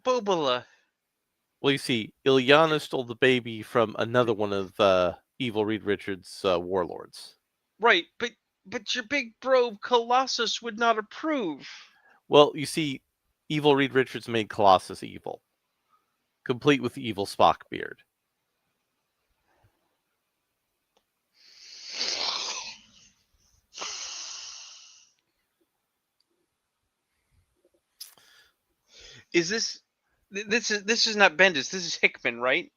Speaker 1: Bobola.
Speaker 2: Well, you see, Ilyana stole the baby from another one of Evil Reed Richards' warlords.
Speaker 1: Right, but your big bro Colossus would not approve.
Speaker 2: Well, you see, Evil Reed Richards made Colossus evil, complete with the evil Spock beard.
Speaker 1: Is this is not Bendis, this is Hickman, right?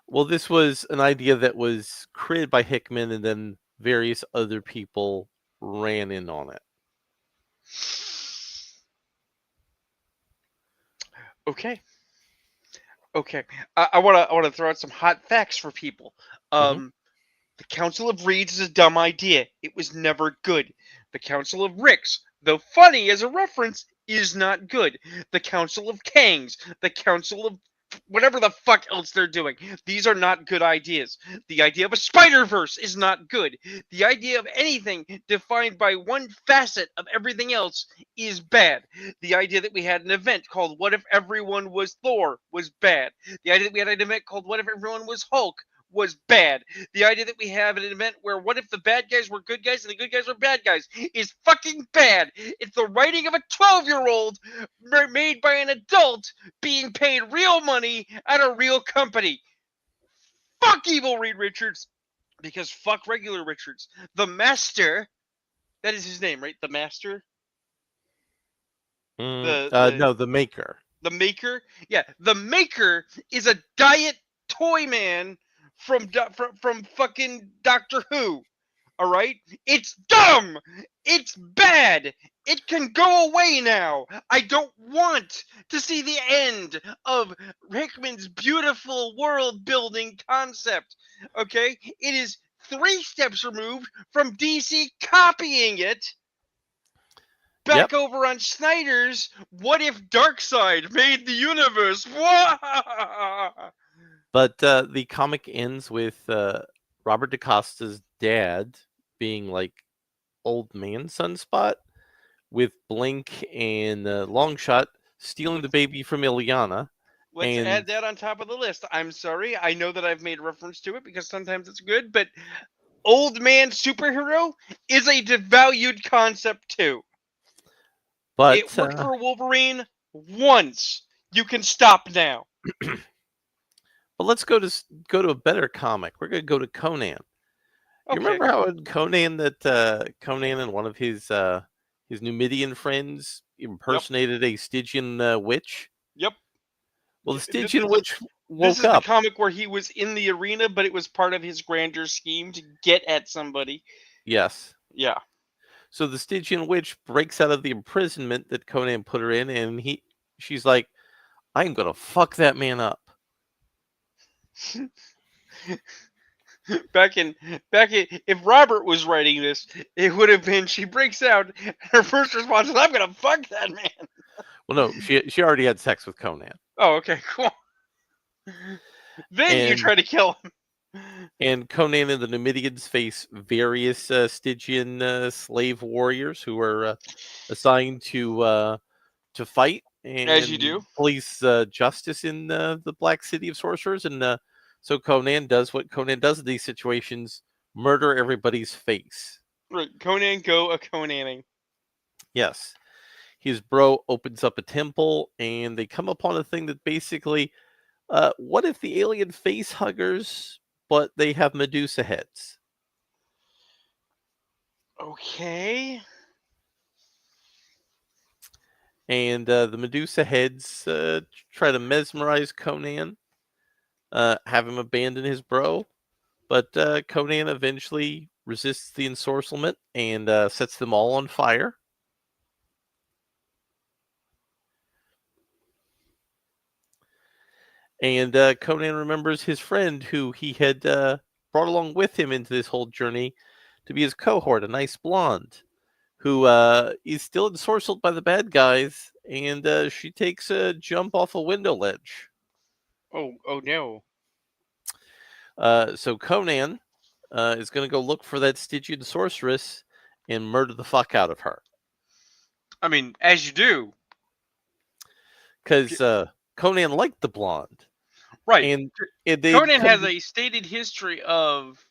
Speaker 2: Well, this was an idea that was created by Hickman, and then various other people ran in on it.
Speaker 1: Okay. I want to throw out some hot facts for people. The Council of Reeds is a dumb idea. It was never good. The Council of Ricks, though funny as a reference, is not good. The Council of Kangs, the Council of whatever the fuck else they're doing, these are not good ideas. The idea of a Spider-Verse is not good. The idea of anything defined by one facet of everything else is bad. The idea that we had an event called What If Everyone Was Thor was bad. The idea that we had an event called What If Everyone Was Hulk was bad. The idea that we have an event where what if the bad guys were good guys and the good guys were bad guys is fucking bad. It's the writing of a 12-year-old made by an adult being paid real money at a real company. Fuck Evil Reed Richards, because fuck regular Richards. The Master, that is his name, right? The Master?
Speaker 2: No, the Maker.
Speaker 1: The Maker? Yeah, the Maker is a diet toy man from fucking Doctor Who. All right? It's dumb. It's bad. It can go away now. I don't want to see the end of Hickman's beautiful world building concept. Okay? It is 3 steps removed from DC copying it. Back over on Snyder's What If Darkseid made the universe.
Speaker 2: But the comic ends with Robert DaCosta's dad being like old man Sunspot, with Blink and Longshot stealing the baby from Ilyana.
Speaker 1: Let's add that on top of the list. I'm sorry. I know that I've made reference to it because sometimes it's good, but old man superhero is a devalued concept too.
Speaker 2: But
Speaker 1: it worked for Wolverine once. You can stop now.
Speaker 2: But let's go to a better comic. We're gonna go to Conan. You remember how in Conan that Conan and one of his Numidian friends impersonated a Stygian witch?
Speaker 1: Yep.
Speaker 2: Well, the Stygian witch woke up.
Speaker 1: This is the comic where he was in the arena, but it was part of his grander scheme to get at somebody.
Speaker 2: Yes.
Speaker 1: Yeah.
Speaker 2: So the Stygian witch breaks out of the imprisonment that Conan put her in, and she's like, "I'm gonna fuck that man up."
Speaker 1: Back in, if Robert was writing this, it would have been she breaks out, and her first response is, "I'm gonna fuck that man."
Speaker 2: Well, no, she already had sex with Conan.
Speaker 1: Oh, okay, cool. Then you try to kill him.
Speaker 2: And Conan and the Numidians face various Stygian slave warriors who are assigned to fight
Speaker 1: As you do.
Speaker 2: and police justice in the Black City of Sorcerers. And so Conan does what Conan does in these situations: murder everybody's face.
Speaker 1: Right. Conan go a Conaning.
Speaker 2: Yes. His bro opens up a temple, and they come upon a thing that basically, what if the alien face huggers, but they have Medusa heads?
Speaker 1: Okay.
Speaker 2: And the Medusa heads try to mesmerize Conan, have him abandon his bro, but Conan eventually resists the ensorcelment and sets them all on fire. And Conan remembers his friend who he had brought along with him into this whole journey to be his cohort, a nice blonde, who is still ensorcelled by the bad guys, and she takes a jump off a window ledge.
Speaker 1: Oh no.
Speaker 2: So Conan is going to go look for that Stygian sorceress and murder the fuck out of her.
Speaker 1: I mean, as you do.
Speaker 2: Because Conan liked the blonde.
Speaker 1: Right.
Speaker 2: And
Speaker 1: Conan has a stated history of,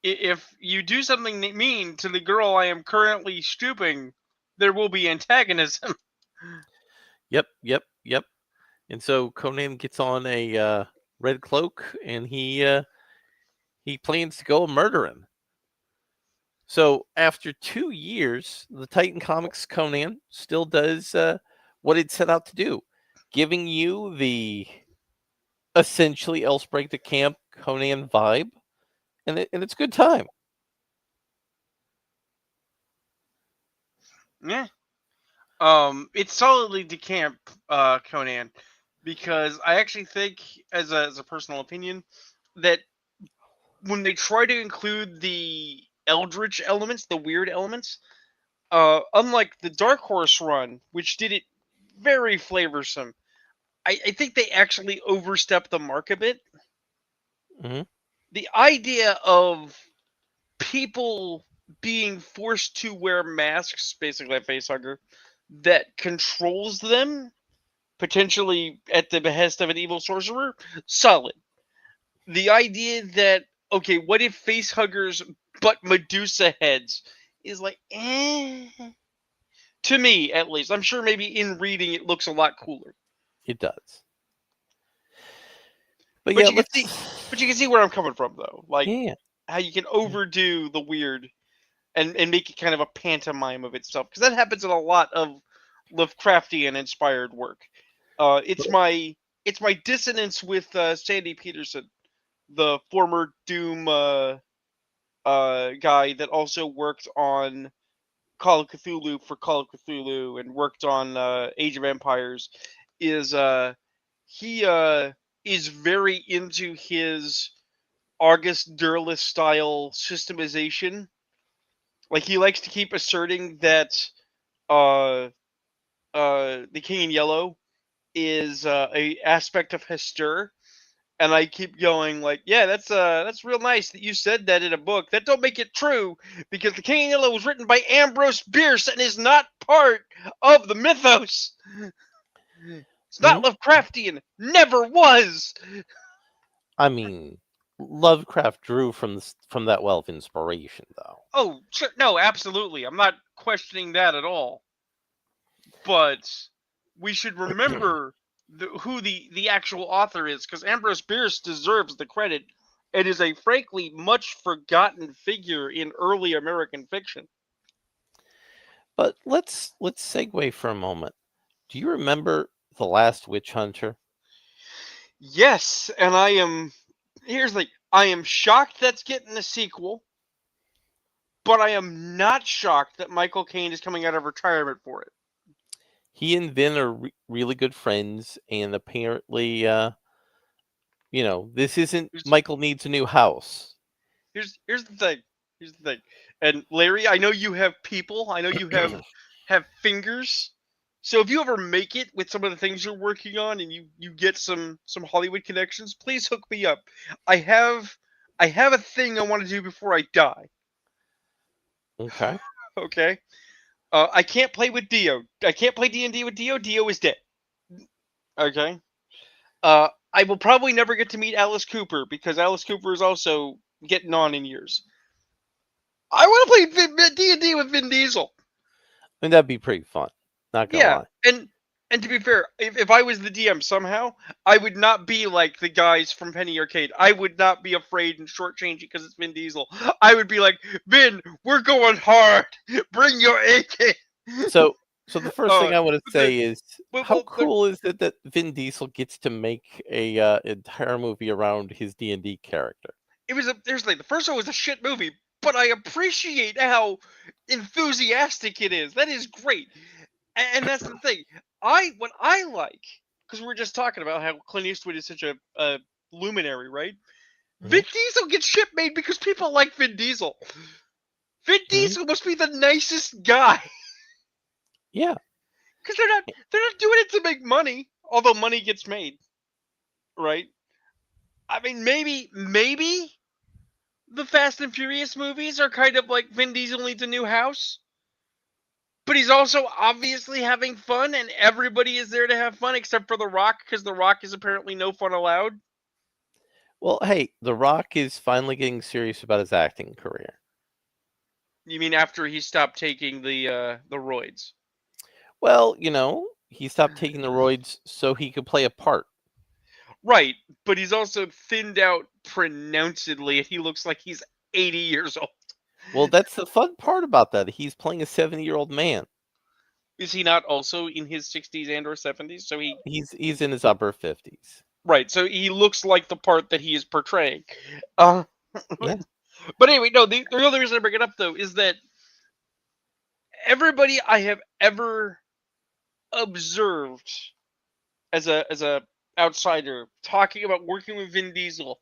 Speaker 1: if you do something mean to the girl I am currently stooping, there will be antagonism.
Speaker 2: Yep. And so Conan gets on a red cloak, and he plans to go and murder him. So after 2 years, the Titan Comics Conan still does what it set out to do, giving you the essentially Elsbreg to Camp Conan vibe, and it's a good time.
Speaker 1: Yeah. It's solidly DeCamp Conan, because I actually think, as a personal opinion, that when they try to include the eldritch elements, the weird elements, unlike the Dark Horse run, which did it very flavorsome, I think they actually overstepped the mark a bit.
Speaker 2: Mm-hmm.
Speaker 1: The idea of people being forced to wear masks, basically a facehugger, that controls them, potentially at the behest of an evil sorcerer, solid. The idea that, okay, what if facehuggers but Medusa heads, is like, to me at least. I'm sure maybe in reading it looks a lot cooler.
Speaker 2: It does. But
Speaker 1: But
Speaker 2: yeah,
Speaker 1: you can see where I'm coming from, though. Like,
Speaker 2: yeah.
Speaker 1: how you can overdo the weird and make it kind of a pantomime of itself, because that happens in a lot of Lovecraftian inspired work. It's my dissonance with Sandy Peterson, the former Doom guy that also worked on Call of Cthulhu for Call of Cthulhu and worked on Age of Empires. He is very into his August Derleth style systemization. Like, he likes to keep asserting that the King in Yellow is a aspect of Hestur, and I keep going like, yeah, that's real nice that you said that in a book. That don't make it true, because the King in Yellow was written by Ambrose Bierce and is not part of the mythos. It's not Lovecraftian. Never was.
Speaker 2: I mean, Lovecraft drew from that well of inspiration, though.
Speaker 1: Oh, sure. No, absolutely. I'm not questioning that at all. But we should remember who the actual author is, because Ambrose Bierce deserves the credit. It is a frankly much forgotten figure in early American fiction.
Speaker 2: But let's segue for a moment. Do you remember The Last Witch Hunter?
Speaker 1: Yes, and here's the thing. I am shocked that's getting a sequel, but I am not shocked that Michael Caine is coming out of retirement for it.
Speaker 2: He and Vin are really good friends, and apparently, this isn't Michael needs a new house.
Speaker 1: Here's the thing. And Larry, I know you have people. I know you have fingers. So if you ever make it with some of the things you're working on, and you get some Hollywood connections, please hook me up. I have I have a thing I want to do before I die.
Speaker 2: Okay.
Speaker 1: Okay. I can't play with Dio. I can't play D&D with Dio. Dio is dead. Okay. I will probably never get to meet Alice Cooper because Alice Cooper is also getting on in years. I want to play D&D with Vin Diesel.
Speaker 2: I mean, that'd be pretty fun. Not gonna
Speaker 1: Yeah,
Speaker 2: lie.
Speaker 1: and to be fair, if I was the DM somehow, I would not be like the guys from Penny Arcade. I would not be afraid and shortchanging because it's Vin Diesel. I would be like, Vin, we're going hard. Bring your AK.
Speaker 2: So the first thing I want to
Speaker 1: But
Speaker 2: say is, how
Speaker 1: well,
Speaker 2: cool is it that Vin Diesel gets to make a entire movie around his D&D character?
Speaker 1: there's like the first one was a shit movie, but I appreciate how enthusiastic it is. That is great, and that's the thing. What I like, because we were just talking about how Clint Eastwood is such a luminary, right?
Speaker 2: Mhm.
Speaker 1: Vin Diesel gets shit made because people like Vin Diesel. Vin Diesel must be the nicest guy
Speaker 2: Yeah.
Speaker 1: because they're not doing it to make money, although money gets made, right? I mean, maybe the Fast and Furious movies are kind of like Vin Diesel needs a new house, but he's also obviously having fun, and everybody is there to have fun except for The Rock because The Rock is apparently no fun allowed.
Speaker 2: Well, hey, The Rock is finally getting serious about his acting career.
Speaker 1: You mean after he stopped taking the roids?
Speaker 2: Well, he stopped taking the roids so he could play a part.
Speaker 1: Right, but he's also thinned out pronouncedly, and he looks like he's 80 years old.
Speaker 2: Well, that's the fun part about that. He's playing a 70-year-old man.
Speaker 1: Is he not also in his 60s and or 70s? So
Speaker 2: He's in his upper 50s.
Speaker 1: right, so he looks like the part that he is portraying. Uh,
Speaker 2: Yeah.
Speaker 1: but anyway, no, the other reason I bring it up though is that everybody I have ever observed as a outsider talking about working with Vin Diesel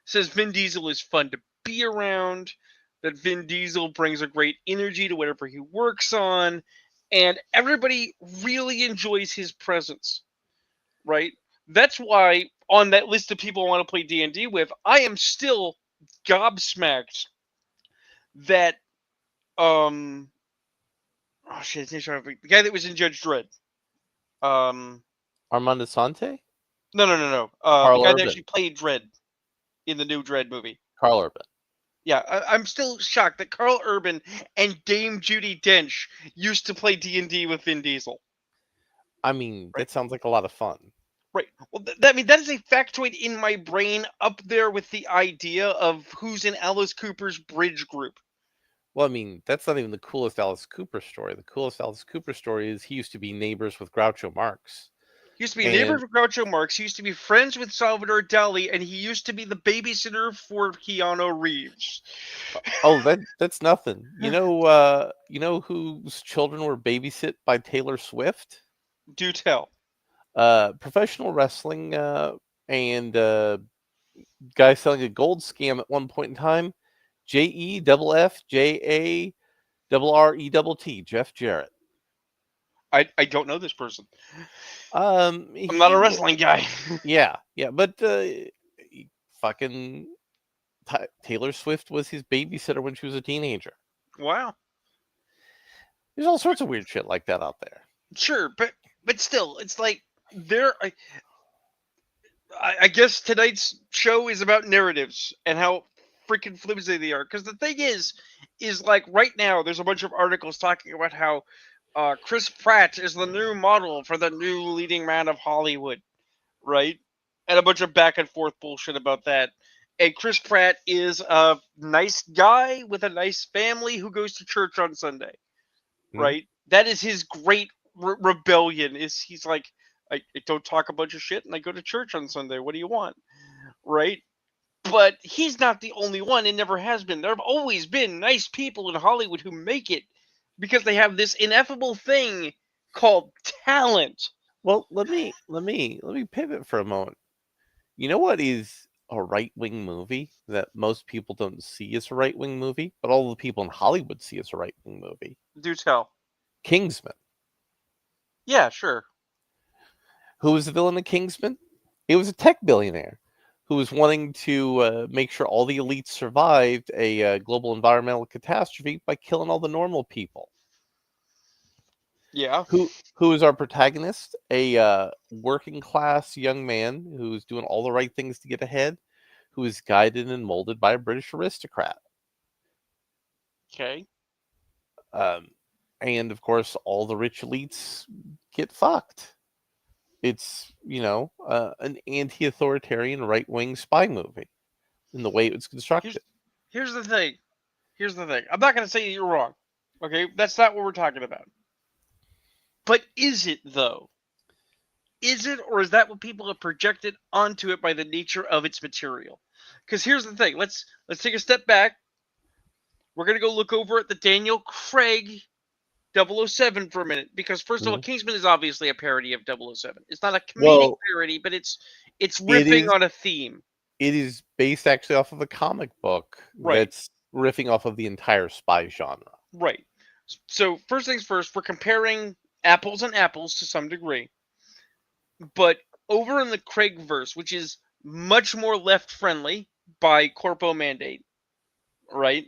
Speaker 1: says Vin Diesel is fun to be around, that Vin Diesel brings a great energy to whatever he works on, and everybody really enjoys his presence, right? That's why on that list of people I want to play D&D with, I am still gobsmacked that oh shit, the guy that was in Judge Dredd. Um
Speaker 2: Armando Sante?
Speaker 1: no. The
Speaker 2: Carl
Speaker 1: guy that
Speaker 2: Urban.
Speaker 1: actually played Dredd in the new Dredd movie.
Speaker 2: Carl Urban.
Speaker 1: Yeah, I'm still shocked that Carl Urban and Dame Judi Dench used to play D&D with Vin Diesel.
Speaker 2: I mean,
Speaker 1: Right.
Speaker 2: that sounds like a lot of fun.
Speaker 1: Right. Well, that is a factoid in my brain up there with the idea of who's in Alice Cooper's bridge group.
Speaker 2: Well, I mean, that's not even the coolest Alice Cooper story. The coolest Alice Cooper story is he used to be neighbors with Groucho Marx.
Speaker 1: He used to be
Speaker 2: And
Speaker 1: neighbors with Groucho Marx. He used to be friends with Salvador Dali, and he used to be the babysitter for Keanu Reeves.
Speaker 2: oh, that's nothing. You know whose children were babysit by Taylor Swift?
Speaker 1: Do tell.
Speaker 2: Professional wrestling and guy selling a gold scam at one point in time. JEFFJARRETT, Jeff Jarrett.
Speaker 1: I don't know this person.
Speaker 2: I'm
Speaker 1: I'm not a wrestling guy.
Speaker 2: Yeah, but fucking Taylor Swift was his babysitter when she was a teenager.
Speaker 1: Wow.
Speaker 2: There's all sorts of weird shit like that out there.
Speaker 1: Sure, but still, it's like there. I guess tonight's show is about narratives and how freaking flimsy they are. Because the thing is like right now, there's a bunch of articles talking about how Chris Pratt is the new model for the new leading man of Hollywood, right? And a bunch of back and forth bullshit about that. And Chris Pratt is a nice guy with a nice family who goes to church on Sunday, right? That is his great rebellion. Is he's like, I don't talk a bunch of shit and I go to church on Sunday. What do you want, right? But he's not the only one. It never has been. There have always been nice people in Hollywood who make it because they have this ineffable thing called talent.
Speaker 2: Well, let me pivot for a moment. You know what is a right-wing movie that most people don't see as a right-wing movie, but all the people in Hollywood see as a right-wing movie?
Speaker 1: Do tell.
Speaker 2: Kingsman.
Speaker 1: Yeah, sure.
Speaker 2: Who was the villain of Kingsman? It was a tech billionaire who was wanting to make sure all the elites survived a global environmental catastrophe by killing all the normal people.
Speaker 1: Yeah.
Speaker 2: Who is our protagonist? A working class young man who's doing all the right things to get ahead, who is guided and molded by a British aristocrat.
Speaker 1: Okay.
Speaker 2: And of course, all the rich elites get fucked. It's, an anti-authoritarian right-wing spy movie in the way it was constructed.
Speaker 1: Here's the thing. Here's the thing. I'm not going to say you're wrong. Okay? That's not what we're talking about. But is it, though? Is it, or is that what people have projected onto it by the nature of its material? Because here's the thing. Let's take a step back. We're going to go look over at the Daniel Craig 007 for a minute. Because, first of all, Kingsman is obviously a parody of 007. It's not a comedic parody, but it's riffing on a theme.
Speaker 2: It is based actually off of a comic book that's riffing off of the entire spy genre.
Speaker 1: Right. So, first things first, we're comparing apples and apples to some degree. But over in the Craigverse, which is much more left-friendly by corpo mandate, right?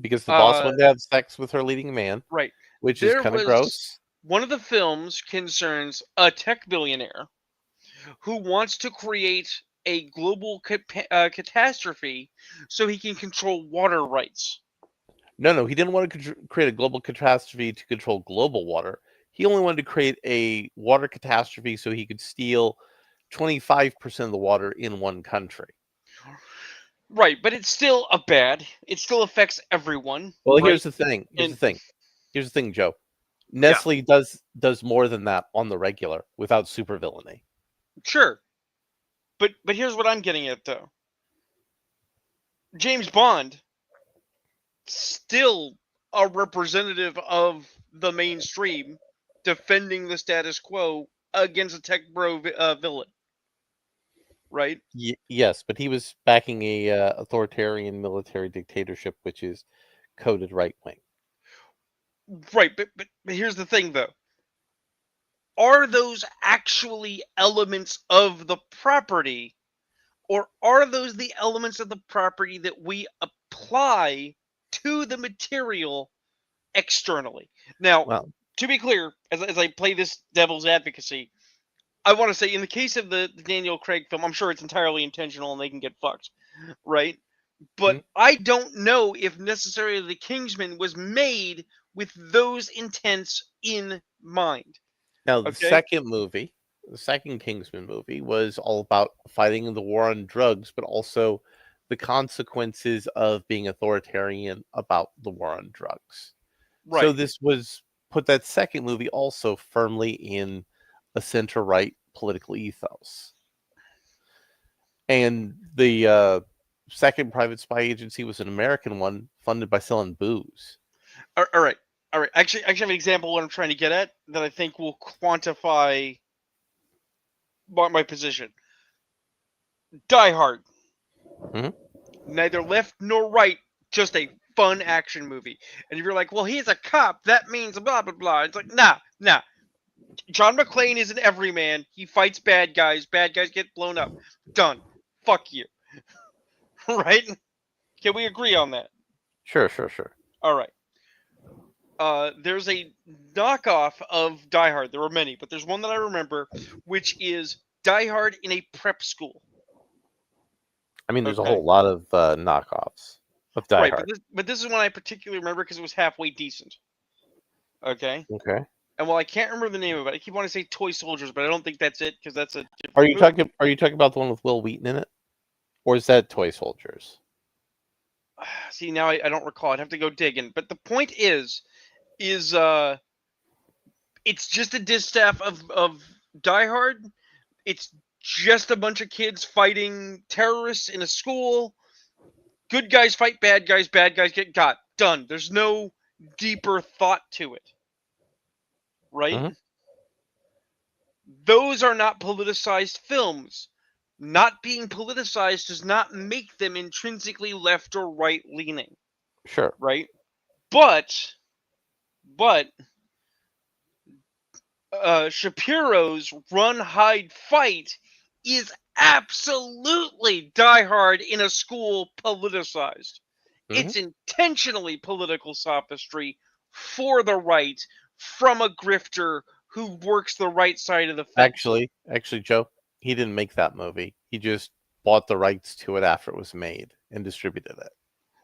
Speaker 2: Because the boss wanted to have sex with her leading man.
Speaker 1: Right.
Speaker 2: Which is kind of gross.
Speaker 1: One of the films concerns a tech billionaire who wants to create a global catastrophe so he can control water rights.
Speaker 2: No, he didn't want to create a global catastrophe to control global water. He only wanted to create a water catastrophe so he could steal 25% of the water in one country.
Speaker 1: Right, but it's still it still affects everyone.
Speaker 2: Well, right? Here's the thing, Joe. Nestle does more than that on the regular without supervillainy.
Speaker 1: Sure. But here's what I'm getting at, though. James Bond, still a representative of the mainstream, defending the status quo against a tech bro villain. Right?
Speaker 2: Yes, but he was backing a authoritarian military dictatorship, which is coded right-wing.
Speaker 1: Right, but here's the thing, though. Are those actually elements of the property, or are those the elements of the property that we apply to the material externally? Now, to be clear, as I play this devil's advocacy, I want to say, in the case of the Daniel Craig film, I'm sure it's entirely intentional and they can get fucked, right? But I don't know if necessarily the Kingsman was made with those intents in mind.
Speaker 2: Now, the second Kingsman movie, was all about fighting the war on drugs, but also the consequences of being authoritarian about the war on drugs. Right. So this put that second movie also firmly in a center-right political ethos. And the second private spy agency was an American one funded by selling booze.
Speaker 1: All right. Actually, I have an example of what I'm trying to get at that I think will quantify my position. Die Hard. Neither left nor right, just a fun action movie. And if you're like, well, he's a cop, that means blah, blah, blah. It's like, nah. John McClane is an everyman. He fights bad guys. Bad guys get blown up. Done. Fuck you. Right? Can we agree on that?
Speaker 2: Sure.
Speaker 1: All right. There's a knockoff of Die Hard. There were many, but there's one that I remember, which is Die Hard in a prep school.
Speaker 2: I mean, there's a whole lot of knockoffs of Die Hard.
Speaker 1: But this is one I particularly remember because it was halfway decent. Okay. And while I can't remember the name of it, I keep wanting to say Toy Soldiers, but I don't think that's it because that's a.
Speaker 2: Are you talking about the one with Will Wheaton in it, or is that Toy Soldiers?
Speaker 1: See, now I don't recall. I'd have to go digging. But the point is it's just a distaff of Die Hard. It's just a bunch of kids fighting terrorists in a school. Good guys fight bad guys get got. Done. There's no deeper thought to it. Right? Those are not politicized films. Not being politicized does not make them intrinsically left or right leaning.
Speaker 2: Sure.
Speaker 1: Right? But Shapiro's Run, Hide, Fight is absolutely Die Hard in a school politicized.
Speaker 2: Mhm.
Speaker 1: It's intentionally political sophistry for the right from a grifter who works the right side of the fence.
Speaker 2: Actually, Joe, he didn't make that movie. He just bought the rights to it after it was made and distributed it.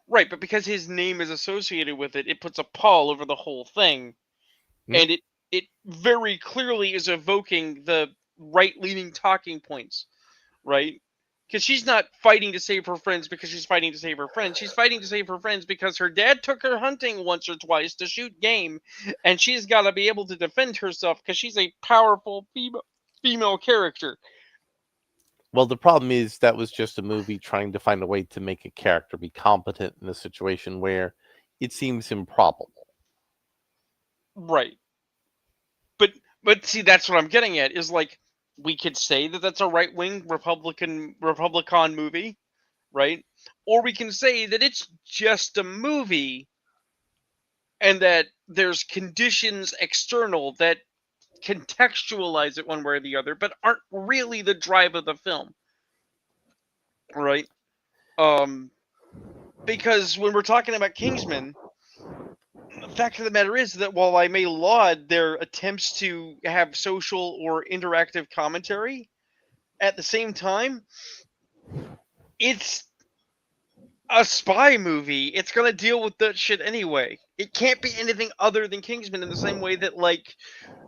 Speaker 1: Right, but because his name is associated with it, it puts a pall over the whole thing.
Speaker 2: Mhm.
Speaker 1: And it very clearly is evoking the right-leaning talking points, right? Because she's not fighting to save her friends because she's fighting to save her friends. She's fighting to save her friends because her dad took her hunting once or twice to shoot game, and she's got to be able to defend herself because she's a powerful female character.
Speaker 2: Well, the problem is that was just a movie trying to find a way to make a character be competent in a situation where it seems improbable.
Speaker 1: Right. But see, that's what I'm getting at. Is like we could say that that's a right wing Republican movie, right? Or we can say that it's just a movie and that there's conditions external that contextualize it one way or the other, but aren't really the drive of the film, right? Because when we're talking about Kingsman, the fact of the matter is that while I may laud their attempts to have social or interactive commentary, at the same time, it's a spy movie. It's gonna deal with that shit anyway. It can't be anything other than Kingsman in the same way that like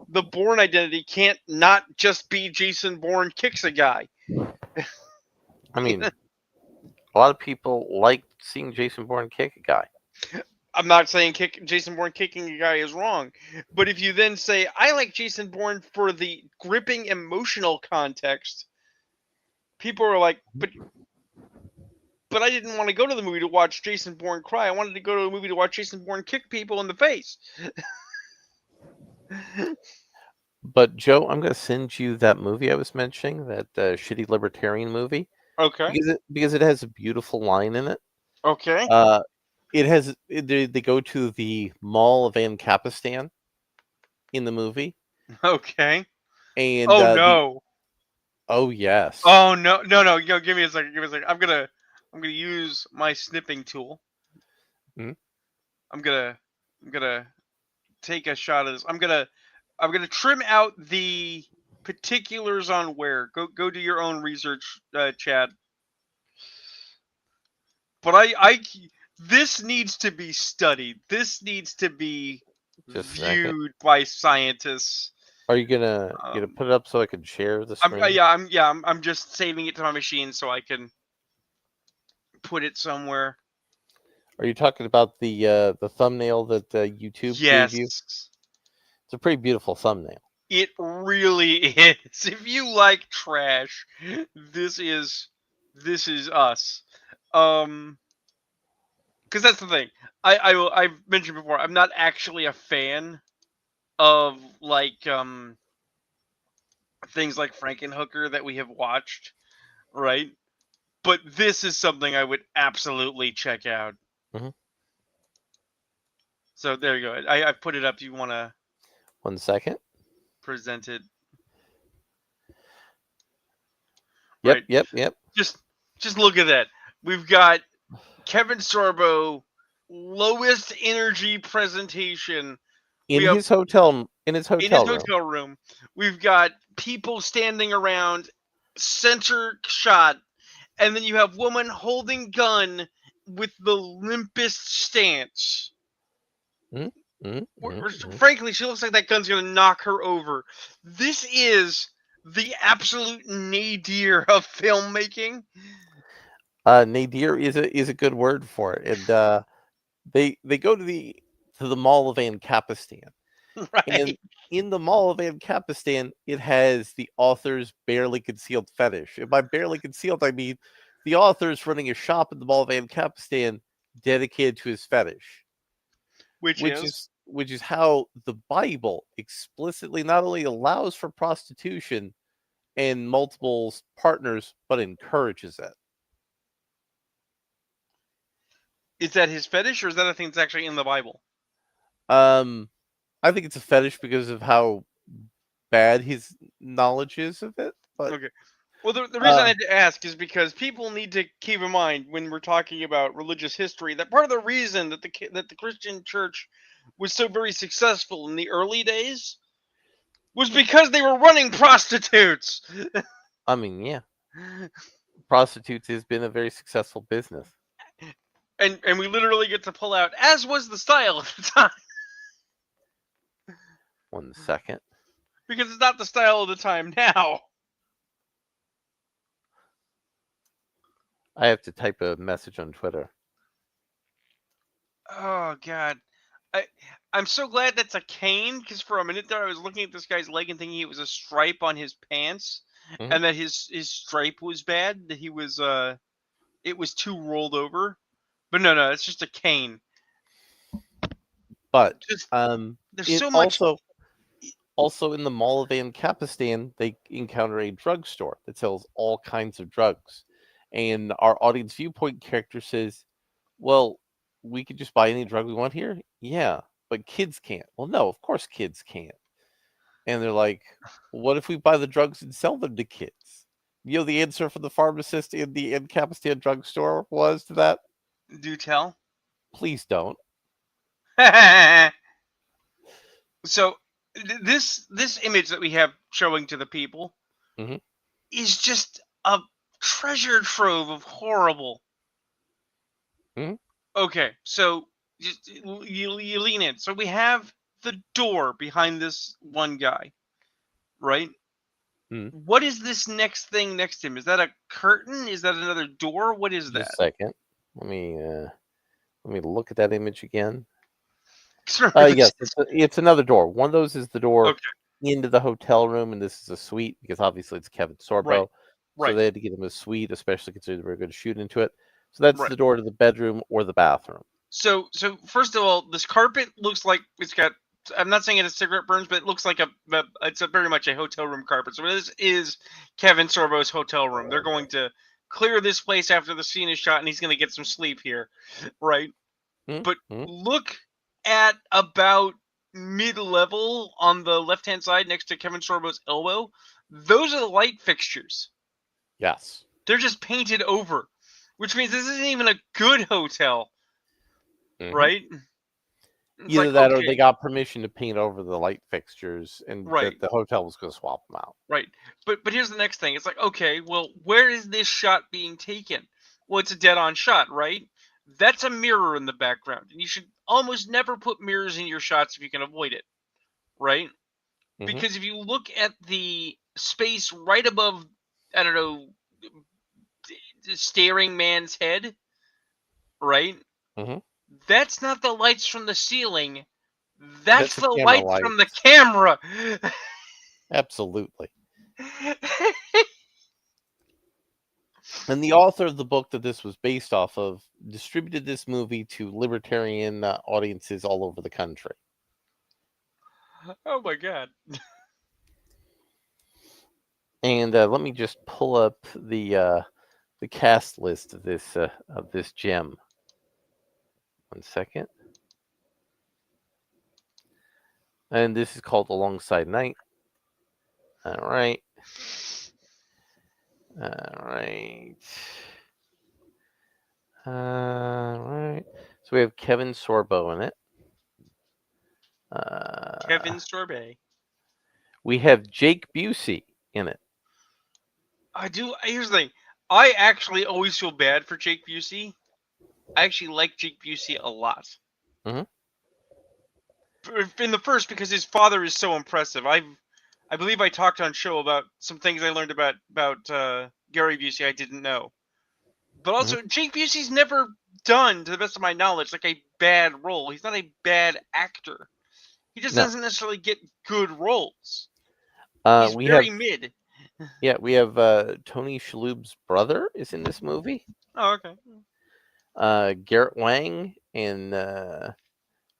Speaker 1: the Bourne Identity can't not just be Jason Bourne kicks a guy.
Speaker 2: I mean, a lot of people like seeing Jason Bourne kick a guy.
Speaker 1: I'm not saying Jason Bourne kicking a guy is wrong, but if you then say I like Jason Bourne for the gripping emotional context, people are like, but I didn't want to go to the movie to watch Jason Bourne cry. I wanted to go to the movie to watch Jason Bourne kick people in the face.
Speaker 2: But Joe, I'm going to send you that movie I was mentioning, that shitty libertarian movie,
Speaker 1: Okay.
Speaker 2: because it has a beautiful line in it.
Speaker 1: Okay.
Speaker 2: They go to the Mall of Ancapistan in the movie,
Speaker 1: Okay.
Speaker 2: and
Speaker 1: Oh
Speaker 2: the
Speaker 1: no.
Speaker 2: oh yes,
Speaker 1: Oh no. No. Yo, give me a second. Give me a second. I'm gonna use my snipping tool.
Speaker 2: Mhm.
Speaker 1: I'm gonna take a shot of this. I'm gonna trim out the particulars on where. Go do your own research, Chad. But this needs to be studied. This needs to be
Speaker 2: Just a second.
Speaker 1: viewed by scientists.
Speaker 2: Are you gonna put it up so I can share the screen?
Speaker 1: I'm just saving it to my machine so I can put it somewhere.
Speaker 2: Are you talking about the thumbnail that YouTube gave you?
Speaker 1: Yes.
Speaker 2: It's a pretty beautiful thumbnail.
Speaker 1: It really is. If you like trash, this is us. Because that's the thing. I've mentioned before. I'm not actually a fan of like things like Frankenhooker that we have watched, right? But this is something I would absolutely check out.
Speaker 2: Mm-hmm.
Speaker 1: So there you go. I put it up. Do you want to
Speaker 2: 1 second.
Speaker 1: present it?
Speaker 2: Yep,
Speaker 1: Right.
Speaker 2: yep.
Speaker 1: Just look at that. We've got Kevin Sorbo, lowest energy presentation
Speaker 2: In his hotel
Speaker 1: room. We've got people standing around, center shot, and then you have woman holding gun with the limpest stance. Frankly, she looks like that gun's gonna knock her over. This is the absolute nadir of filmmaking.
Speaker 2: Nadir is a good word for it, and they go to the Mall of Ancapistan,
Speaker 1: Right.
Speaker 2: and in the Mall of Ancapistan, it has the author's barely concealed fetish. And by barely concealed, I mean the author's running a shop in the Mall of Ancapistan dedicated to his fetish,
Speaker 1: Which
Speaker 2: is how the Bible explicitly not only allows for prostitution and multiple partners, but encourages it.
Speaker 1: is that his fetish, or is that a thing that's actually in the Bible?
Speaker 2: I think it's a fetish because of how bad his knowledge is of it. But
Speaker 1: Okay. Well, the reason I had to ask is because people need to keep in mind when we're talking about religious history that part of the reason that the Christian church was so very successful in the early days was because they were running prostitutes.
Speaker 2: I mean, yeah, prostitutes has been a very successful business.
Speaker 1: And we literally get to pull out, as was the style at the time,
Speaker 2: 1 second.
Speaker 1: because it's not the style of the time now.
Speaker 2: I have to type a message on Twitter.
Speaker 1: Oh God, I'm so glad that's a cane, because for a minute there I was looking at this guy's leg and thinking it was a stripe on his pants,
Speaker 2: Mhm.
Speaker 1: and that his stripe was bad. That he was it was too rolled over. But no, it's just a cane.
Speaker 2: But
Speaker 1: Just there's
Speaker 2: it
Speaker 1: so much.
Speaker 2: also in the Mall of Ancapistan, they encounter a drugstore that sells all kinds of drugs. And our audience viewpoint character says, well, we could just buy any drug we want here? Yeah, but kids can't. Well, no, of course kids can't. And they're like, what if we buy the drugs and sell them to kids? You know, the answer from the pharmacist in the Ancapistan drugstore was to that?
Speaker 1: Do tell.
Speaker 2: Please don't.
Speaker 1: So this image that we have showing to the people
Speaker 2: Mhm.
Speaker 1: is just a treasure trove of horrible.
Speaker 2: Mhm.
Speaker 1: Okay, so just you lean in. So we have the door behind this one guy, right?
Speaker 2: Mhm.
Speaker 1: What is this next thing next to him? Is that a curtain? Is that another door? What is
Speaker 2: Just
Speaker 1: that?
Speaker 2: a second. Let me look at that image again.
Speaker 1: Remember,
Speaker 2: Yes, it's another door. One of those is the door
Speaker 1: okay,
Speaker 2: into the hotel room, and this is a suite because obviously it's Kevin
Speaker 1: right,
Speaker 2: Sorbo, so
Speaker 1: right,
Speaker 2: they had to get him a suite, especially considering we're going to shoot into it. So that's
Speaker 1: right.
Speaker 2: the door to the bedroom or the bathroom.
Speaker 1: So first of all, this carpet looks like it's got. I'm not saying it's cigarette burns, but it looks like it's a very much a hotel room carpet. So this is Kevin Sorbo's hotel room. They're going to clear this place after the scene is shot, and he's going to get some sleep here, right? But
Speaker 2: Mhm.
Speaker 1: look at about mid-level on the left-hand side next to Kevin Sorbo's elbow. Those are the light fixtures.
Speaker 2: Yes.
Speaker 1: They're just painted over, which means this isn't even a good hotel,
Speaker 2: Mhm.
Speaker 1: right? It's
Speaker 2: Either
Speaker 1: like,
Speaker 2: that or they
Speaker 1: okay,
Speaker 2: got permission to paint over the light fixtures, and
Speaker 1: right,
Speaker 2: that the hotel was going to swap them out.
Speaker 1: right. But here's the next thing. It's like, okay, well, where is this shot being taken? Well, it's a dead-on shot, right? That's a mirror in the background, and you should almost never put mirrors in your shots if you can avoid it, right?
Speaker 2: Mhm.
Speaker 1: Because if you look at the space right above, I don't know, the staring man's head, right?
Speaker 2: Mhm.
Speaker 1: That's not the lights from the ceiling. That's
Speaker 2: That's a
Speaker 1: the
Speaker 2: camera
Speaker 1: lights
Speaker 2: light.
Speaker 1: from the camera.
Speaker 2: Absolutely. And the author of the book that this was based off of distributed this movie to libertarian audiences all over the country.
Speaker 1: Oh my god.
Speaker 2: And let me just pull up the cast list of this gem. 1 second. And this is called Alongside Night. All right. All right. All right. So we have Kevin Sorbo in it.
Speaker 1: Kevin Sorbet.
Speaker 2: We have Jake Busey in it.
Speaker 1: I do. Here's the thing. I actually always feel bad for Jake Busey. I actually like Jake Busey a lot.
Speaker 2: Mhm.
Speaker 1: In the first, because his father is so impressive. I believe I talked on show about some things I learned about Gary Busey I didn't know. But
Speaker 2: Mhm.
Speaker 1: also, Jake Busey's never done, to the best of my knowledge, like a bad role. He's not a bad actor. He just
Speaker 2: No.
Speaker 1: doesn't necessarily get good roles. He's
Speaker 2: We have
Speaker 1: very mid.
Speaker 2: Tony Shalhoub's brother is in this movie.
Speaker 1: Oh, okay.
Speaker 2: Garrett Wang and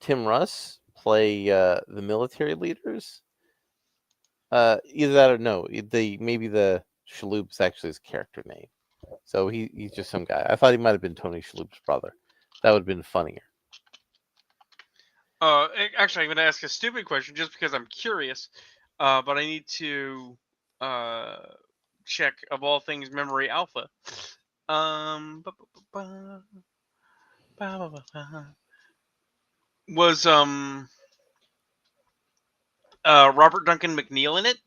Speaker 2: Tim Russ play the military leaders. Either that or no, maybe the Shalhoub's actually his character name. So he's just some guy. I thought he might have been Tony Shalhoub's brother. That would have been funnier.
Speaker 1: Actually, I'm going to ask a stupid question just because I'm curious. But I need to check of all things Memory Alpha. Ba- ba- ba- ba- ba- ba- was Robert Duncan McNeil in it?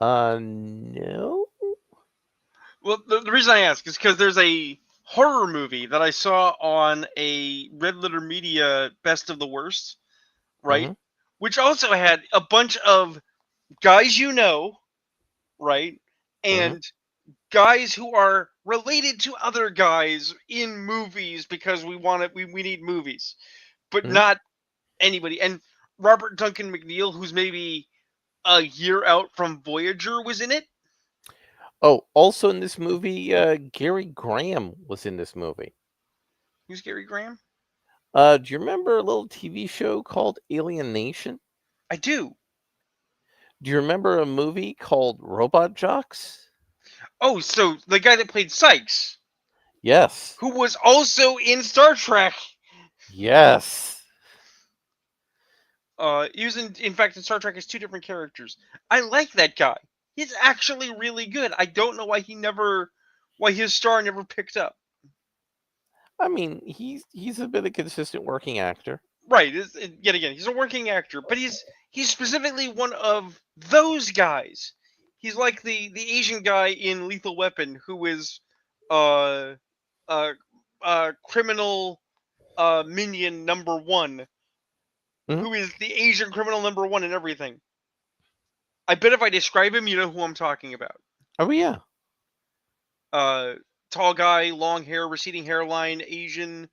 Speaker 2: No.
Speaker 1: Well, the reason I ask is because there's a horror movie that I saw on a Red Letter Media Best of the Worst, right?
Speaker 2: Mhm.
Speaker 1: Which also had a bunch of guys you know, right? And guys who are related to other guys in movies because we need movies, but
Speaker 2: Mhm.
Speaker 1: not anybody. And Robert Duncan McNeil, who's maybe a year out from Voyager, was in it.
Speaker 2: Oh, also in this movie, Gary Graham was in this movie.
Speaker 1: Who's Gary Graham?
Speaker 2: Do you remember a little TV show called Alien Nation?
Speaker 1: I do.
Speaker 2: Do you remember a movie called Robot Jocks?
Speaker 1: Oh, so the guy that played Sykes,
Speaker 2: Yes.
Speaker 1: who was also in Star Trek.
Speaker 2: Yes.
Speaker 1: He was in fact, in Star Trek as two different characters. I like that guy. He's actually really good. I don't know why his star never picked up.
Speaker 2: I mean, he's a bit of consistent working actor.
Speaker 1: Right. Yet again, he's a working actor, but he's specifically one of those guys. He's like the Asian guy in Lethal Weapon who is uh criminal minion number one,
Speaker 2: Mhm.
Speaker 1: who is the Asian criminal number one in everything. I bet if I describe him, you know who I'm talking about.
Speaker 2: Oh yeah.
Speaker 1: Tall guy, long hair, receding hairline, Asian,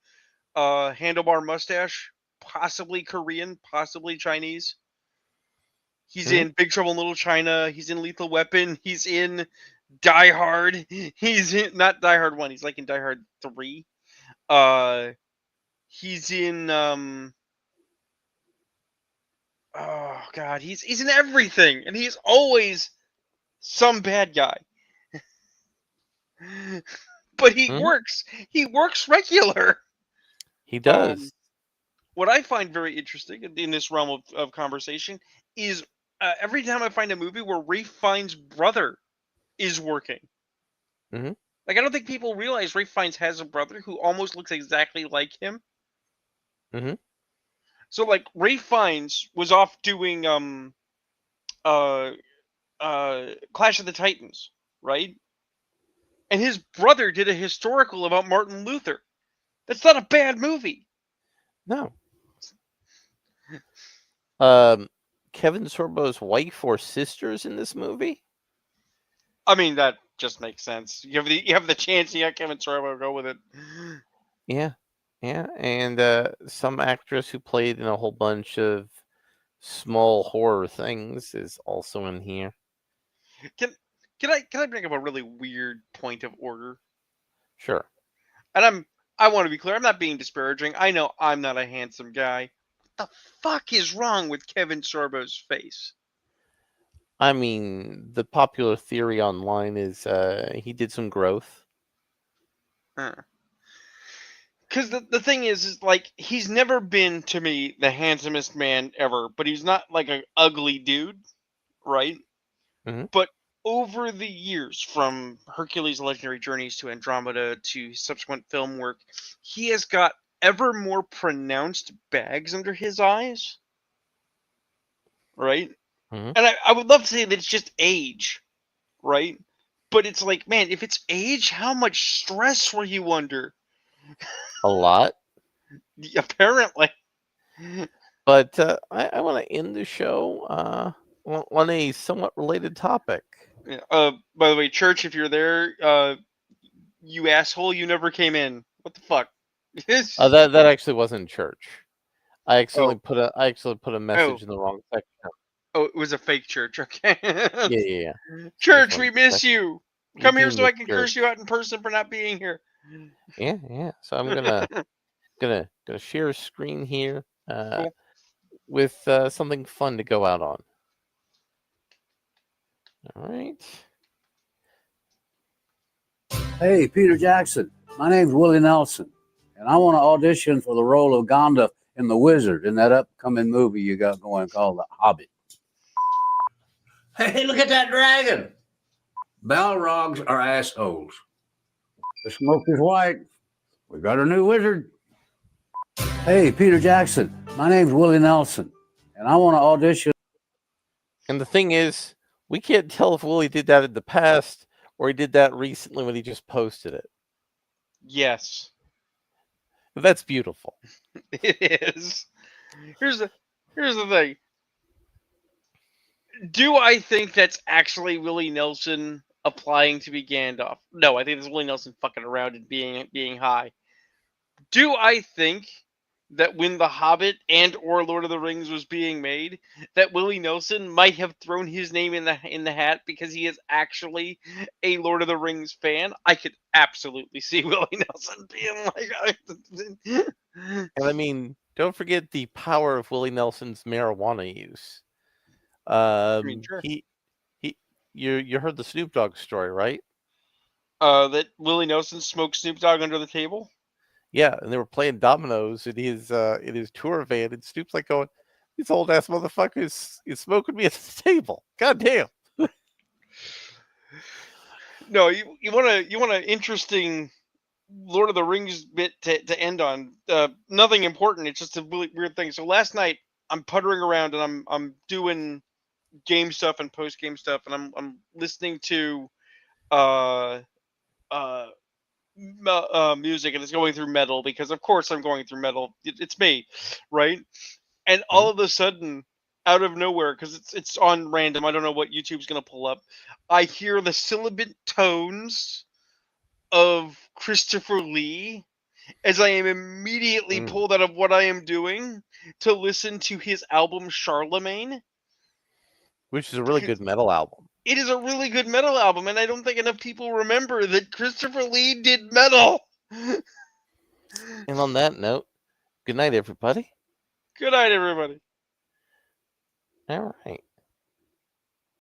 Speaker 1: handlebar mustache, possibly Korean, possibly Chinese. He's
Speaker 2: Mhm.
Speaker 1: in Big Trouble in Little China. He's in Lethal Weapon. He's in Die Hard. He's in not Die Hard 1. He's like in Die Hard 3. He's in oh god, he's in everything, and he's always some bad guy. But he
Speaker 2: Mhm.
Speaker 1: works. He works regular.
Speaker 2: He does.
Speaker 1: What I find very interesting in this realm of conversation is every time I find a movie where Ralph Fiennes' brother is working.
Speaker 2: Mhm.
Speaker 1: Like, I don't think people realize Ralph Fiennes has a brother who almost looks exactly like him.
Speaker 2: Mhm.
Speaker 1: So, like, Ralph Fiennes was off doing uh Clash of the Titans, right? And his brother did a historical about Martin Luther. That's not a bad movie.
Speaker 2: No. Kevin Sorbo's wife or sisters in this movie?
Speaker 1: I mean, that just makes sense. You have the chance. You got Kevin Sorbo, go with it.
Speaker 2: Yeah. Yeah, and some actress who played in a whole bunch of small horror things is also in here.
Speaker 1: Can I bring up a really weird point of order?
Speaker 2: Sure.
Speaker 1: And I want to be clear. I'm not being disparaging. I know I'm not a handsome guy. What the fuck is wrong with Kevin Sorbo's face?
Speaker 2: I mean, the popular theory online is he did some growth.
Speaker 1: Because the thing is like, he's never been to me the handsomest man ever, but he's not like an ugly dude, right?
Speaker 2: Mhm.
Speaker 1: But over the years, from Hercules' Legendary Journeys to Andromeda to subsequent film work, he has got ever more pronounced bags under his eyes, right?
Speaker 2: Mhm.
Speaker 1: And I would love to say that it's just age, right? But it's like, man, if it's age, how much stress were you under?
Speaker 2: A lot.
Speaker 1: Apparently.
Speaker 2: But I want to end the show on a somewhat related topic.
Speaker 1: By the way, Church, if you're there, you asshole, you never came in. What the fuck?
Speaker 2: That actually wasn't church. I
Speaker 1: Oh,
Speaker 2: actually put a
Speaker 1: oh,
Speaker 2: message in the wrong section.
Speaker 1: oh, it was a fake church. Okay.
Speaker 2: Yeah. Just
Speaker 1: Church,
Speaker 2: wanted
Speaker 1: we
Speaker 2: to
Speaker 1: miss
Speaker 2: check.
Speaker 1: you.
Speaker 2: We
Speaker 1: Come here
Speaker 2: do
Speaker 1: so I
Speaker 2: miss
Speaker 1: can
Speaker 2: church.
Speaker 1: curse you out in person for not being here.
Speaker 2: Yeah. So I'm gonna share a screen here
Speaker 1: Cool.
Speaker 2: with something fun to go out on. All right.
Speaker 3: Hey, Peter Jackson. My name's Willie Nelson, and I want to audition for the role of Gonda in The Wizard in that upcoming movie you got going called The Hobbit.
Speaker 4: Hey, look at that dragon.
Speaker 3: Balrogs are assholes. The smoke is white. We got a new wizard. Hey, Peter Jackson. My name's Willie Nelson, and I want to audition.
Speaker 2: And the thing is, we can't tell if Willie did that in the past or he did that recently when he just posted it.
Speaker 1: Yes,
Speaker 2: But that's beautiful.
Speaker 1: it is. Here's the thing. Do I think that's actually Willie Nelson applying to be Gandalf? No, I think it's Willie Nelson fucking around and being high. Do I think that when The Hobbit and or Lord of the Rings was being made, that Willie Nelson might have thrown his name in the hat because he is actually a Lord of the Rings fan? I could absolutely see Willie Nelson being like,
Speaker 2: And I mean, don't forget the power of Willie Nelson's marijuana use.
Speaker 1: sure.
Speaker 2: You heard the Snoop Dogg story, right?
Speaker 1: That Willie Nelson smoked Snoop Dogg under the table?
Speaker 2: Yeah, and they were playing dominoes in his tour van, and Snoop's like going, "These old ass motherfuckers is smoking me at the table. God damn."
Speaker 1: No, you want an interesting Lord of the Rings bit to end on. Nothing important. It's just a really weird thing. So last night I'm puttering around and I'm doing game stuff and post game stuff, and I'm listening to music, and it's going through metal because of course I'm going through metal. It's me, right? And all of a sudden, out of nowhere, because it's on random, I don't know what YouTube's gonna pull up. I hear the sibilant tones of Christopher Lee as I am immediately pulled out of what I am doing to listen to his album Charlemagne,
Speaker 2: which is a really good metal album.
Speaker 1: It is a really good metal album, and I don't think enough people remember that Christopher Lee did metal.
Speaker 2: And on that note, good night, everybody.
Speaker 1: Good night, everybody.
Speaker 2: All right.